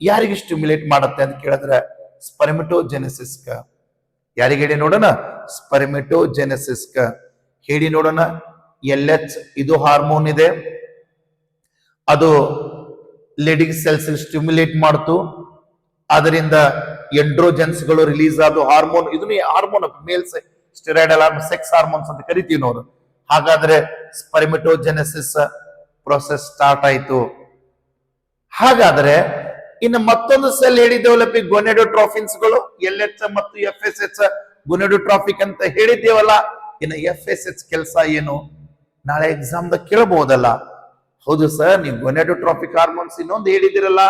Speaker 1: ಯಾರಿಗೆ ಸ್ಟಿಮ್ಯುಲೇಟ್ ಮಾಡುತ್ತೆ ಅಂತ ಕೇಳಿದ್ರೆ ಸ್ಪರ್ಮಿಟೋಜೆನೆಸಿಸ್. ಯಾರಿಗೆ ಹೇಳಿ ನೋಡೋಣ? ಸ್ಪರ್ಮಿಟೋಜೆನೆಸಿಸ್ ಹೇಳಿ ನೋಡೋಣ. LH ಇದು ಹಾರ್ಮೋನ್ ಇದೆ, ಅದು ಲೆಡಿಕ್ ಸೆಲ್ಸ್ ಸ್ಟಿಮ್ಯುಲೇಟ್ ಮಾಡ್ತು, ಅದರಿಂದ ಎಂಡ್ರೋಜೆನ್ಸ್ ಗಳು ರಿಲೀಸ್ ಆದ ಹಾರ್ಮೋನ್. ಇದನ್ನ hormone males steroidal hormone, sex hormones ಅಂತ ಕರಿತೀವಿ ನೋಡು. ಹಾಗಾದ್ರೆ ಸ್ಪರ್ಮಿಟೋಜೆನೆಸಿಸ್ ಪ್ರೋಸೆಸ್ ಸ್ಟಾರ್ಟ್ ಆಯ್ತು. ಹಾಗಾದ್ರೆ ಇನ್ನು ಮತ್ತೊಂದು ಸೆಲ್ ಹೇಳಿದ್ದೇವಲ್ಲ, ಗೊನೆಡೋಟ್ರೋಫಿನ್ಸ್ ಗಳು, LH ಮತ್ತು FSH ಗೊನೆಡೋಟ್ರಾಫಿಕ್ ಅಂತ ಹೇಳಿದ್ದೇವಲ್ಲ. ಇನ್ನು FSH ಕೆಲಸ ಏನು? ನಾಳೆ ಎಕ್ಸಾಮ್ ದಾಗ ಕೇಳಬಹುದಲ್ಲ. ಹೌದು ಸರ್, ನೀವು ಗೊನೆಡೋಟ್ರಾಫಿಕ್ ಹಾರ್ಮೋನ್ಸ್ ಇನ್ನೊಂದು ಹೇಳಿದಿರಲ್ಲ.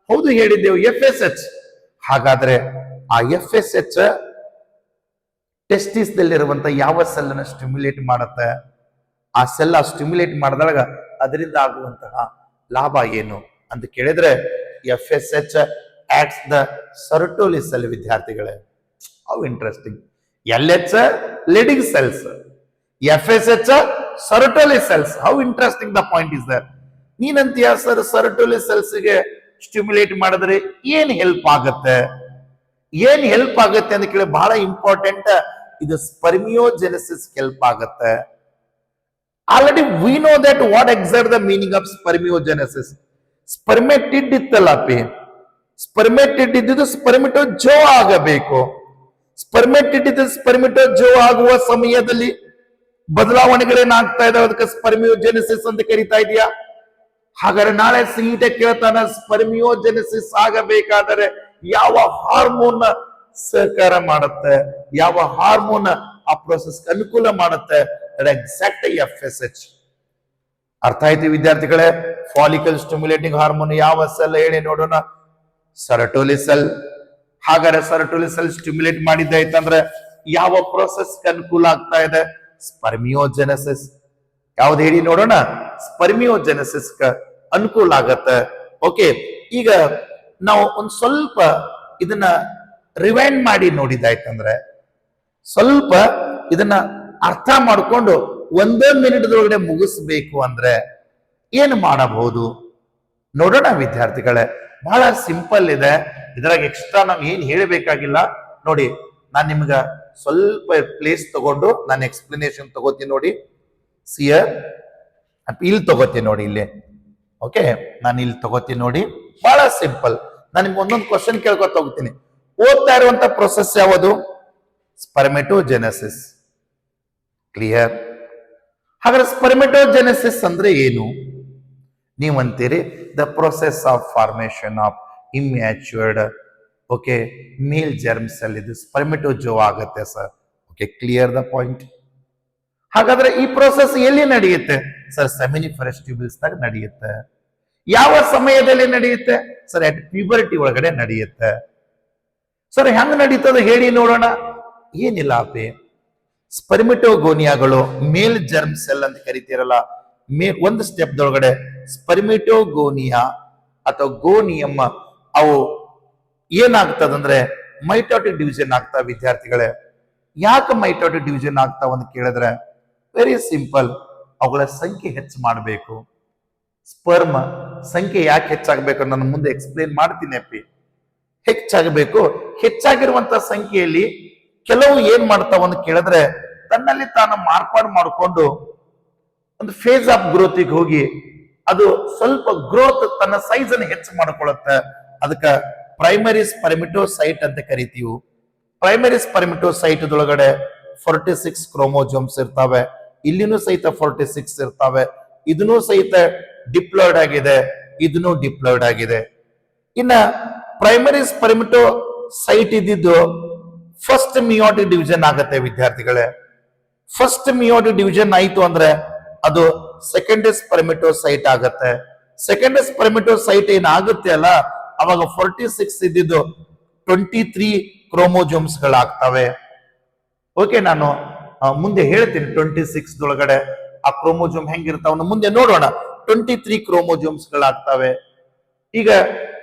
Speaker 1: ಹೌದು ಹೇಳಿದ್ದೆವು, FSH. ಹಾಗಾದ್ರೆ ಆ FSH ಟೆಸ್ಟಿಸ್ ದಲ್ಲಿರುವಂತ ಯಾವ ಸೆಲ್ ಅನ್ನು ಸ್ಟಿಮ್ಯುಲೇಟ್ ಮಾಡುತ್ತೆ? ಆ ಸೆಲ್ ಸ್ಟಿಮ್ಯುಲೇಟ್ ಮಾಡಿದಾಗ ಅದರಿಂದ ಆಗುವಂತಹ ಲಾಭ ಏನು ಅಂತ ಕೇಳಿದ್ರೆ, FSH acts the Sertoli cell ವಿದ್ಯಾರ್ಥಿಗಳೇ. How interesting. LH leading cells, FSH Sertoli cells. How interesting the point is there. ನೀನಂತೀಯ ಸರ್, Sertoli cells ಗೆ ಸ್ಟಿಮ್ಯುಲೇಟ್ ಮಾಡಿದ್ರೆ ಏನ್ ಹೆಲ್ಪ್ ಆಗುತ್ತೆ? ಏನ್ ಹೆಲ್ಪ್ ಆಗುತ್ತೆ ಅಂತ ಕೇಳಿ ಬಹಳ ಇಂಪಾರ್ಟೆಂಟ್. ಇದು ಸ್ಪರ್ಮಿಯೋಜೆನೆಸಿಸ್ ಹೆಲ್ಪ್ ಆಗುತ್ತೆ. Already we know that what exact the meaning of spermiogenesis. Spermatid ಇತ್ತಲ್ಲ ಪಿ, ಸ್ಪರ್ಮೆಟಿಡ್ ಇದ್ದಿದ್ದು ಸ್ಪರ್ಮಿಟೋಜೋ ಆಗಬೇಕು. ಸ್ಪರ್ಮೆಟಿಡ್ ಇದ್ದ ಸ್ಪರ್ಮಿಟೋಜೋ ಆಗುವ ಸಮಯದಲ್ಲಿ ಬದಲಾವಣೆಗಳೇನಾಗ್ತಾ ಇದಾವೆ, ಅದಕ್ಕೆ ಸ್ಪರ್ಮಿಯೋಜೆನೆಸಿಸ್ ಅಂತ ಕರಿತಾ ಇದೆಯಾ? ಹಾಗಾದ್ರೆ ನಾಳೆ ಸಿಇಟಿ ಕೇಳ್ತಾನ, ಸ್ಪರ್ಮಿಯೋಜೆನೆಸಿಸ್ ಆಗಬೇಕಾದರೆ ಯಾವ ಹಾರ್ಮೋನ್ ಸಹಕಾರ ಮಾಡುತ್ತೆ, ಯಾವ ಹಾರ್ಮೋನ್ ಆ ಪ್ರೋಸೆಸ್ ಅನುಕೂಲ ಮಾಡುತ್ತೆ? Exact FSH. ಅರ್ಥ ಆಯ್ತು ವಿದ್ಯಾರ್ಥಿಗಳೇ? ಫಾಲಿಕಲ್ ಸ್ಟಿಮ್ಯುಲೇಟಿಂಗ್ ಹಾರ್ಮೋನ್ ಯಾವ ಸೆಲ್ ಹೇಳಿ ನೋಡೋಣ? ಸೆರಟೋಲಿ ಸೆಲ್. ಹಾಗಾದ್ರೆ ಸೆರಟೋಲಿ ಸೆಲ್ ಸ್ಟಿಮ್ಯುಲೇಟ್ ಮಾಡಿದ್ದಾಯ್ತಂದ್ರೆ ಯಾವ ಪ್ರೋಸೆಸ್ ಅನುಕೂಲ ಆಗ್ತಾ ಇದೆ? ಸ್ಪರ್ಮಿಯೋಜೆನೆಸಿಸ್. ಯಾವ್ದು ಹೇಳಿ ನೋಡೋಣ? ಸ್ಪರ್ಮಿಯೋಜೆನೆಸಿಸ್ ಅನುಕೂಲ ಆಗತ್ತೆ. ಓಕೆ, ಈಗ ನಾವು ಒಂದ್ ಸ್ವಲ್ಪ ಇದನ್ನ ರಿವೈಂಡ್ ಮಾಡಿ ನೋಡಿದಾಯ್ತಂದ್ರೆ, ಸ್ವಲ್ಪ ಇದನ್ನ ಅರ್ಥ ಮಾಡಿಕೊಂಡು ಒಂದೇ ಮಿನಿಟ್ದೊಳಗಡೆ ಮುಗಿಸ್ಬೇಕು ಅಂದ್ರೆ ಏನು ಮಾಡಬಹುದು ನೋಡೋಣ ವಿದ್ಯಾರ್ಥಿಗಳೇ. ಬಹಳ ಸಿಂಪಲ್ ಇದೆ, ಇದ್ರಾಗ ಎಕ್ಸ್ಟ್ರಾ ನಾವು ಏನ್ ಹೇಳಬೇಕಾಗಿಲ್ಲ. ನೋಡಿ, ನಾನು ನಿಮ್ಗ ಸ್ವಲ್ಪ ಪ್ಲೇಸ್ ತಗೊಂಡು ನಾನು ಎಕ್ಸ್ಪ್ಲನೇಷನ್ ತಗೋತೀನಿ ನೋಡಿ. ಸಿಯರ್ ಇಲ್ಲಿ ತಗೋತೀನಿ ನೋಡಿ, ಇಲ್ಲಿ ಓಕೆ, ನಾನು ಇಲ್ಲಿ ತಗೋತೀನಿ ನೋಡಿ. ಬಹಳ ಸಿಂಪಲ್, ನಾನು ನಿಮ್ಗೆ ಒಂದೊಂದು ಕ್ವಶನ್ ಕೇಳ್ಕೊತ ಹೋಗ್ತೀನಿ. ಓದ್ತಾ ಇರುವಂತ ಪ್ರೊಸೆಸ್ ಯಾವುದು? ಸ್ಪರ್ಮೆಟೋಜೆನೆಸಿಸ್. ಕ್ಲಿಯರ್? ಹಾಗಾದ್ರೆ ಸ್ಪರ್ಮೆಟೋಜೆನೆಸಿಸ್ ಅಂದ್ರೆ ಏನು? ನೀವು ಅಂತೀರಿ the process of formation of immatured okay male germ cell, ಇದು ಸ್ಪರ್ಮೆಟೋಜೋ ಆಗುತ್ತೆ sir. Okay, clear the point. ಹಾಗಾದ್ರೆ ಈ ಪ್ರೊಸೆಸ್ ಎಲ್ಲಿ ನಡೆಯುತ್ತೆ ಸರ್? ಸೆಮಿನಿಫರಸ್ ಟ್ಯೂಬ್ಯೂಲ್ಸ್ ದಾಗ ನಡೆಯುತ್ತೆ. ಯಾವ ಸಮಯದಲ್ಲಿ ನಡೆಯುತ್ತೆ ಸರ್? ಅಟ್ ಪ್ಯೂಬರ್ಟಿ ಒಳಗಡೆ ನಡೆಯುತ್ತೆ. ಸರ್ ಹೆಂಗ್ ನಡೀತದೆ ಹೇಳಿ ನೋಡೋಣ. ಏನಿಲ್ಲ ಅಪ್ಪಿ, ಸ್ಪರ್ಮಿಟೋಗೋನಿಯಾಗಳು ಮೇಲ್ ಜರ್ಮ್ ಸೆಲ್ ಅಂತ ಕರಿತೀರಲ್ಲ, ಒಂದು ಸ್ಟೆಪ್ದೊಳಗಡೆ ಸ್ಪರ್ಮಿಟೋಗೋನಿಯಾ ಅಥವಾ ಗೋನಿಯಮ್ ಅವು ಏನಾಗ್ತದಂದ್ರೆ ಮೈಟೋಟಿಕ್ ಡಿವಿಷನ್ ಆಗ್ತಾವ ವಿದ್ಯಾರ್ಥಿಗಳೇ. ಯಾಕೆ ಮೈಟೋಟಿಕ್ ಡಿವಿಷನ್ ಆಗ್ತಾವ ಅಂತ ಕೇಳಿದ್ರೆ ವೆರಿ ಸಿಂಪಲ್, ಅವುಗಳ ಸಂಖ್ಯೆ ಹೆಚ್ಚು ಮಾಡಬೇಕು. ಸ್ಪರ್ಮ್ ಸಂಖ್ಯೆ ಯಾಕೆ ಹೆಚ್ಚಾಗಬೇಕು ನಾನು ಮುಂದೆ ಎಕ್ಸ್ಪ್ಲೇನ್ ಮಾಡ್ತೀನಿ ಅಪ್ಪಿ. ಹೆಚ್ಚಾಗಬೇಕು, ಹೆಚ್ಚಾಗಿರುವಂತ ಸಂಖ್ಯೆಯಲ್ಲಿ ಕೆಲವು ಏನ್ ಮಾಡ್ತಾವ ಅಂತ ಕೇಳಿದ್ರೆ ತನ್ನಲ್ಲಿ ತಾನು ಮಾರ್ಪಾಡು ಮಾಡಿಕೊಂಡು ಒಂದು ಫೇಸ್ ಆಫ್ ಗ್ರೋತಿಗೆ ಹೋಗಿ ಅದು ಸ್ವಲ್ಪ ಗ್ರೋತ್ ತನ್ನ ಸೈಜ್ ಅನ್ನು ಹೆಚ್ಚು ಮಾಡ್ಕೊಳ್ಳುತ್ತೆ. ಅದಕ್ಕೆ ಪ್ರೈಮರಿ ಸ್ಪರ್ಮಿಟೋಸೈಟ್ ಅಂತ ಕರಿತೀವಿ. ಪ್ರೈಮರಿ ಸ್ಪರ್ಮಿಟೋಸೈಟ್ ಒಳಗಡೆ 46 ಕ್ರೋಮೋಜೋಮ್ಸ್ ಇರ್ತಾವೆ. ಇಲ್ಲಿನೂ ಸಹಿತ 46 ಇರ್ತಾವೆ. ಇದನ್ನೂ ಸಹಿತ ಡಿಪ್ಲಾಯ್ಡ್ ಆಗಿದೆ, ಇದನ್ನು ಡಿಪ್ಲಾಯ್ಡ್ ಆಗಿದೆ. ಇನ್ನ ಪ್ರೈಮರಿ ಸ್ಪರ್ಮಿಟೋಸೈಟ್ ಇದ್ದಿದ್ದು ಫಸ್ಟ್ ಮಿಯೋಟಿಕ್ ಡಿವಿಷನ್ ಆಗತ್ತೆ ವಿದ್ಯಾರ್ಥಿಗಳೇ. ಫಸ್ಟ್ ಮಿಯೋಟಿಕ್ ಡಿವಿಷನ್ ಆಯ್ತು ಅಂದ್ರೆ ಅದು ಸೆಕೆಂಡ್ ಸ್ಪರ್ಮಿಟೋಸೈಟ್ ಆಗತ್ತೆ. ಸೆಕೆಂಡ್ ಸ್ಪರ್ಮಿಟೋಸೈಟ್ ಏನಾಗುತ್ತೆ ಅಲ್ಲ, ಅವಾಗ 46 ಇದ್ದಿದ್ದು 23 ಕ್ರೋಮೋಜೋಮ್ಸ್ ಗಳಾಗ್ತವೆ. ಓಕೆ, ನಾನು ಮುಂದೆ ಹೇಳ್ತೀನಿ 26 ಒಳಗಡೆ ಆ ಕ್ರೋಮೋಜೋಮ್ ಹೆಂಗಿರ್ತಾವ ಮುಂದೆ ನೋಡೋಣ. 23 ಕ್ರೋಮೋಜೋಮ್ಸ್ ಗಳಾಗ್ತವೆ. ಈಗ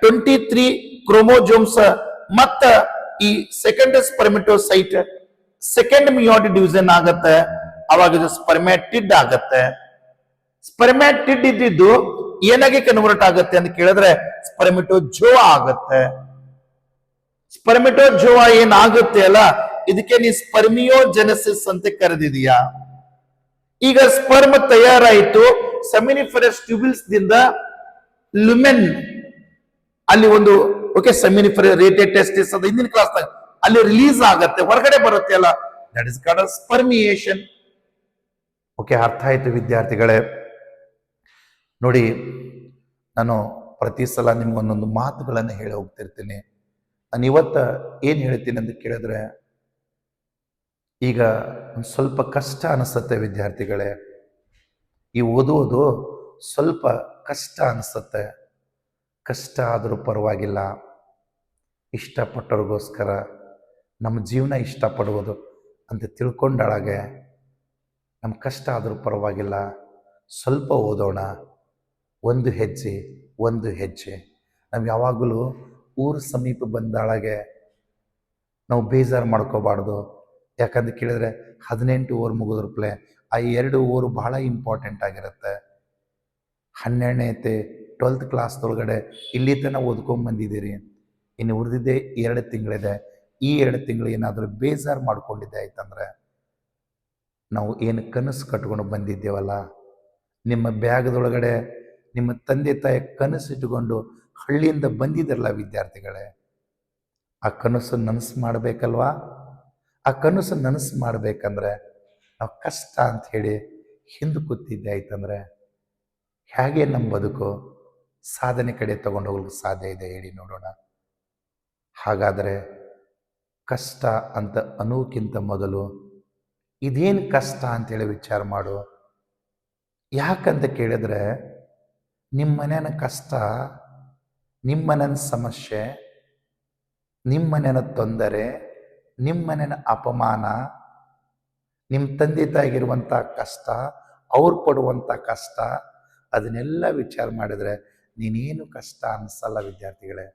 Speaker 1: 23 ಕ್ರೋಮೋಜೋಮ್ಸ್ ಮತ್ತ ಈ ಸೆಕೆಂಡ್ ಸ್ಪರ್ಮಿಟೋಸೈಟ್ ಸೆಕೆಂಡ್ ಮಿಯೋಟಿಕ್ ಡಿವಿಷನ್ ಆಗತ್ತೆ. ಅವಾಗ ಇದು ಸ್ಪರ್ಮ್ಯಾಟಿಡ್ ಆಗತ್ತೆ. ಸ್ಪರ್ಮ್ಯಾಟಿಡ್ ಇದ್ದಿದ್ದು ಏನಾಗಿ ಕನ್ವರ್ಟ್ ಆಗತ್ತೆ ಅಂತ ಕೇಳಿದ್ರೆ ಸ್ಪರ್ಮಿಟೋಜೋವಾ ಆಗತ್ತೆ. ಸ್ಪರ್ಮಿಟೋಜೋವಾ ಏನಾಗುತ್ತೆ ಅಲ್ಲ, ಇದಕ್ಕೆ ನೀ ಸ್ಪರ್ಮಿಯೋಜೆನೆಸಿಸ್ ಅಂತ ಕರೆದಿದೀಯಾ. ಈಗ ಸ್ಪರ್ಮ್ ತಯಾರಾಯಿತು ಸೆಮಿನಿಫರಸ್ ಟ್ಯೂಬ್ಯೂಲ್ಸ್ ದಿಂದ ಲುಮೆನ್ ಅಲ್ಲಿ ಒಂದು ಓಕೆ ಸೆಮಿನಿಫರಸ್ ರೇಟೆಡ್ ಟೆಸ್ಟಿಸ್ ಅದು ಹಿಂದಿನ ಕ್ಲಾಸ್ ಅಲ್ಲಿ ರಿಲೀಸ್ ಆಗತ್ತೆ, ಹೊರಗಡೆ ಬರುತ್ತೆ ಅಲ್ಲ, ದಟ್ ಇಸ್ ಕಾಲ್ಡ್ ಸ್ಪರ್ಮಿಯೇಷನ್. ಓಕೆ, ಅರ್ಥ ಆಯ್ತು ವಿದ್ಯಾರ್ಥಿಗಳೇ. ನೋಡಿ, ನಾನು ಪ್ರತಿ ಸಲ ನಿಮ್ಗೊಂದೊಂದು ಮಾತುಗಳನ್ನು ಹೇಳಿ ಹೋಗ್ತಿರ್ತೀನಿ. ನಾನು ಇವತ್ತ ಏನ್ ಹೇಳ್ತೀನಿ ಅಂತ ಕೇಳಿದ್ರೆ ಈಗ ಒಂದು ಸ್ವಲ್ಪ ಕಷ್ಟ ಅನಿಸುತ್ತೆ ವಿದ್ಯಾರ್ಥಿಗಳೇ. ಈ ಓದುವುದು ಸ್ವಲ್ಪ ಕಷ್ಟ ಅನಿಸುತ್ತೆ. ಕಷ್ಟ ಆದರೂ ಪರವಾಗಿಲ್ಲ, ಇಷ್ಟಪಟ್ಟವ್ರಿಗೋಸ್ಕರ ನಮ್ಮ ಜೀವನ ಇಷ್ಟಪಡುವುದು ಅಂತ ತಿಳ್ಕೊಂಡಾಳಾಗೆ ನಮ್ಮ ಕಷ್ಟ ಆದರೂ ಪರವಾಗಿಲ್ಲ, ಸ್ವಲ್ಪ ಓದೋಣ, ಒಂದು ಹೆಜ್ಜೆ ಒಂದು ಹೆಜ್ಜೆ. ನಾವು ಯಾವಾಗಲೂ ಊರು ಸಮೀಪ ಬಂದಾಳಾಗೆ ನಾವು ಬೇಜಾರು ಮಾಡ್ಕೋಬಾರ್ದು. ಯಾಕಂತ ಕೇಳಿದ್ರೆ 18 ಓವರ್ ಮುಗಿದ್ರ ಪ್ಲೇ ಆ 2 ಓವರ್ ಬಹಳ ಇಂಪಾರ್ಟೆಂಟ್ ಆಗಿರುತ್ತೆ. 12ನೇ 12th ಕ್ಲಾಸ್ದೊಳಗಡೆ ಇಲ್ಲಿ ತನಕ ಓದ್ಕೊಂಡ್ ಬಂದಿದ್ದೀರಿ. ಇನ್ನು ಉಳಿದಿದ್ದೆ 2 ತಿಂಗಳಿದೆ. ಈ 2 ತಿಂಗಳು ಏನಾದರೂ ಬೇಜಾರು ಮಾಡ್ಕೊಂಡಿದ್ದೆ ಆಯ್ತಂದ್ರೆ ನಾವು ಏನು ಕನಸು ಕಟ್ಕೊಂಡು ಬಂದಿದ್ದೇವಲ್ಲ, ನಿಮ್ಮ ಬ್ಯಾಗ್ದೊಳಗಡೆ ನಿಮ್ಮ ತಂದೆ ತಾಯಿ ಕನಸು ಇಟ್ಟುಕೊಂಡು ಹಳ್ಳಿಯಿಂದ ಬಂದಿದ್ರಲ್ಲ ವಿದ್ಯಾರ್ಥಿಗಳೇ, ಆ ಕನಸು ನನಸು ಮಾಡಬೇಕಲ್ವಾ? ಆ ಕನಸು ನನಸು ಮಾಡಬೇಕಂದ್ರೆ ನಾವು ಕಷ್ಟ ಅಂತ ಹೇಳಿ ಹಿಂದೆ ಕೂತಿದ್ದೆ ಆಯ್ತಂದ್ರೆ ಹೇಗೆ ನಮ್ಮ ಬದುಕು ಸಾಧನೆ ಕಡೆ ತಗೊಂಡು ಹೋಗ್ಲಿಕ್ಕೆ ಸಾಧ್ಯ ಇದೆ ಹೇಳಿ ನೋಡೋಣ. ಹಾಗಾದರೆ ಕಷ್ಟ ಅಂತ ಅನ್ನೋಕ್ಕಿಂತ ಮೊದಲು ಇದೇನು ಕಷ್ಟ ಅಂತೇಳಿ ವಿಚಾರ ಮಾಡು. ಯಾಕಂತ ಕೇಳಿದ್ರೆ ನಿಮ್ಮ ಮನೆಯ ಕಷ್ಟ, ನಿಮ್ಮ ಮನೆಯ ಸಮಸ್ಯೆ, ನಿಮ್ಮ ಮನೆಯ ತೊಂದರೆ, ನಿಮ್ಮ ಮನೆಯ ಅಪಮಾನ, ನಿಮ್ಮ ತಂದೆ ತಾಯಿಗಿರುವಂಥ ಕಷ್ಟ, ಅವ್ರು ಪಡುವಂಥ ಕಷ್ಟ, ಅದನ್ನೆಲ್ಲ ವಿಚಾರ ಮಾಡಿದರೆ ನೀನೇನು ಕಷ್ಟ ಅನಿಸಲ್ಲ ವಿದ್ಯಾರ್ಥಿಗಳೇ.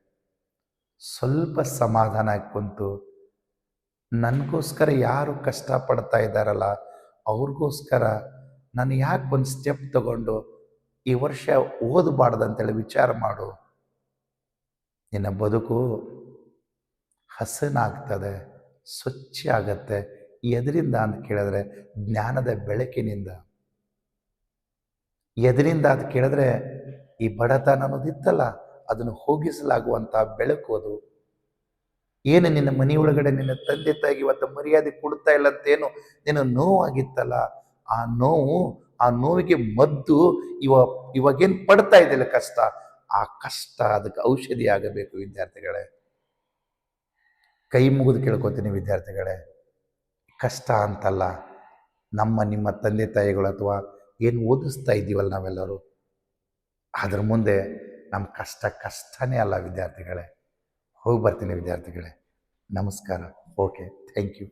Speaker 1: ಸ್ವಲ್ಪ ಸಮಾಧಾನ ಕುಂತು ನನಗೋಸ್ಕರ ಯಾರು ಕಷ್ಟಪಡ್ತಾ ಇದ್ದಾರಲ್ಲ ಅವ್ರಿಗೋಸ್ಕರ ನಾನು ಯಾಕೆ ಒಂದು ಸ್ಟೆಪ್ ತಗೊಂಡು ಈ ವರ್ಷ ಓದಬಾರ್ದು ಅಂತೇಳಿ ವಿಚಾರ ಮಾಡು. ನಿನ್ನ ಬದುಕು ಹಸನಾಗ್ತದೆ, ಸ್ವಚ್ಛ ಆಗತ್ತೆ. ಎದರಿಂದ ಅಂತ ಕೇಳಿದ್ರೆ ಜ್ಞಾನದ ಬೆಳಕಿನಿಂದ. ಎದರಿಂದ ಅಂತ ಕೇಳಿದ್ರೆ ಈ ಬಡತನ ಅನ್ನೋದಿತ್ತಲ್ಲ, ಅದನ್ನು ಹೋಗಿಸಲಾಗುವಂಥ ಬೆಳಕು ಅದು. ಏನು ನಿನ್ನ ಮನೆಯೊಳಗಡೆ ನಿನ್ನ ತಂದೆ ತಾಯಿಗೆ ಇವತ್ತು ಮರ್ಯಾದೆ ಕೊಡ್ತಾ ಇಲ್ಲ ಅಂತೇನು ನಿನ್ನ ನೋವಾಗಿತ್ತಲ್ಲ, ಆ ನೋವಿಗೆ ಮದ್ದು ಇವಾಗೇನು ಪಡ್ತಾ ಇದೆಯಲ್ಲ ಕಷ್ಟ, ಆ ಕಷ್ಟ ಅದಕ್ಕೆ ಔಷಧಿ ಆಗಬೇಕು ವಿದ್ಯಾರ್ಥಿಗಳೇ. ಕೈ ಮುಗಿದು ಕೇಳ್ಕೊತೀನಿ ವಿದ್ಯಾರ್ಥಿಗಳೇ, ಕಷ್ಟ ಅಂತಲ್ಲ, ನಿಮ್ಮ ತಂದೆ ತಾಯಿಗಳು ಅಥವಾ ಏನು ಓದಿಸ್ತಾ ಇದ್ದೀವಲ್ಲ ನಾವೆಲ್ಲರೂ, ಅದ್ರ ಮುಂದೆ ನಮ್ಮ ಕಷ್ಟ ಕಷ್ಟನೇ ಅಲ್ಲ ವಿದ್ಯಾರ್ಥಿಗಳೇ. ಹೋಗಿ ಬರ್ತೀನಿ ವಿದ್ಯಾರ್ಥಿಗಳೇ. ನಮಸ್ಕಾರ. Okay, thank you.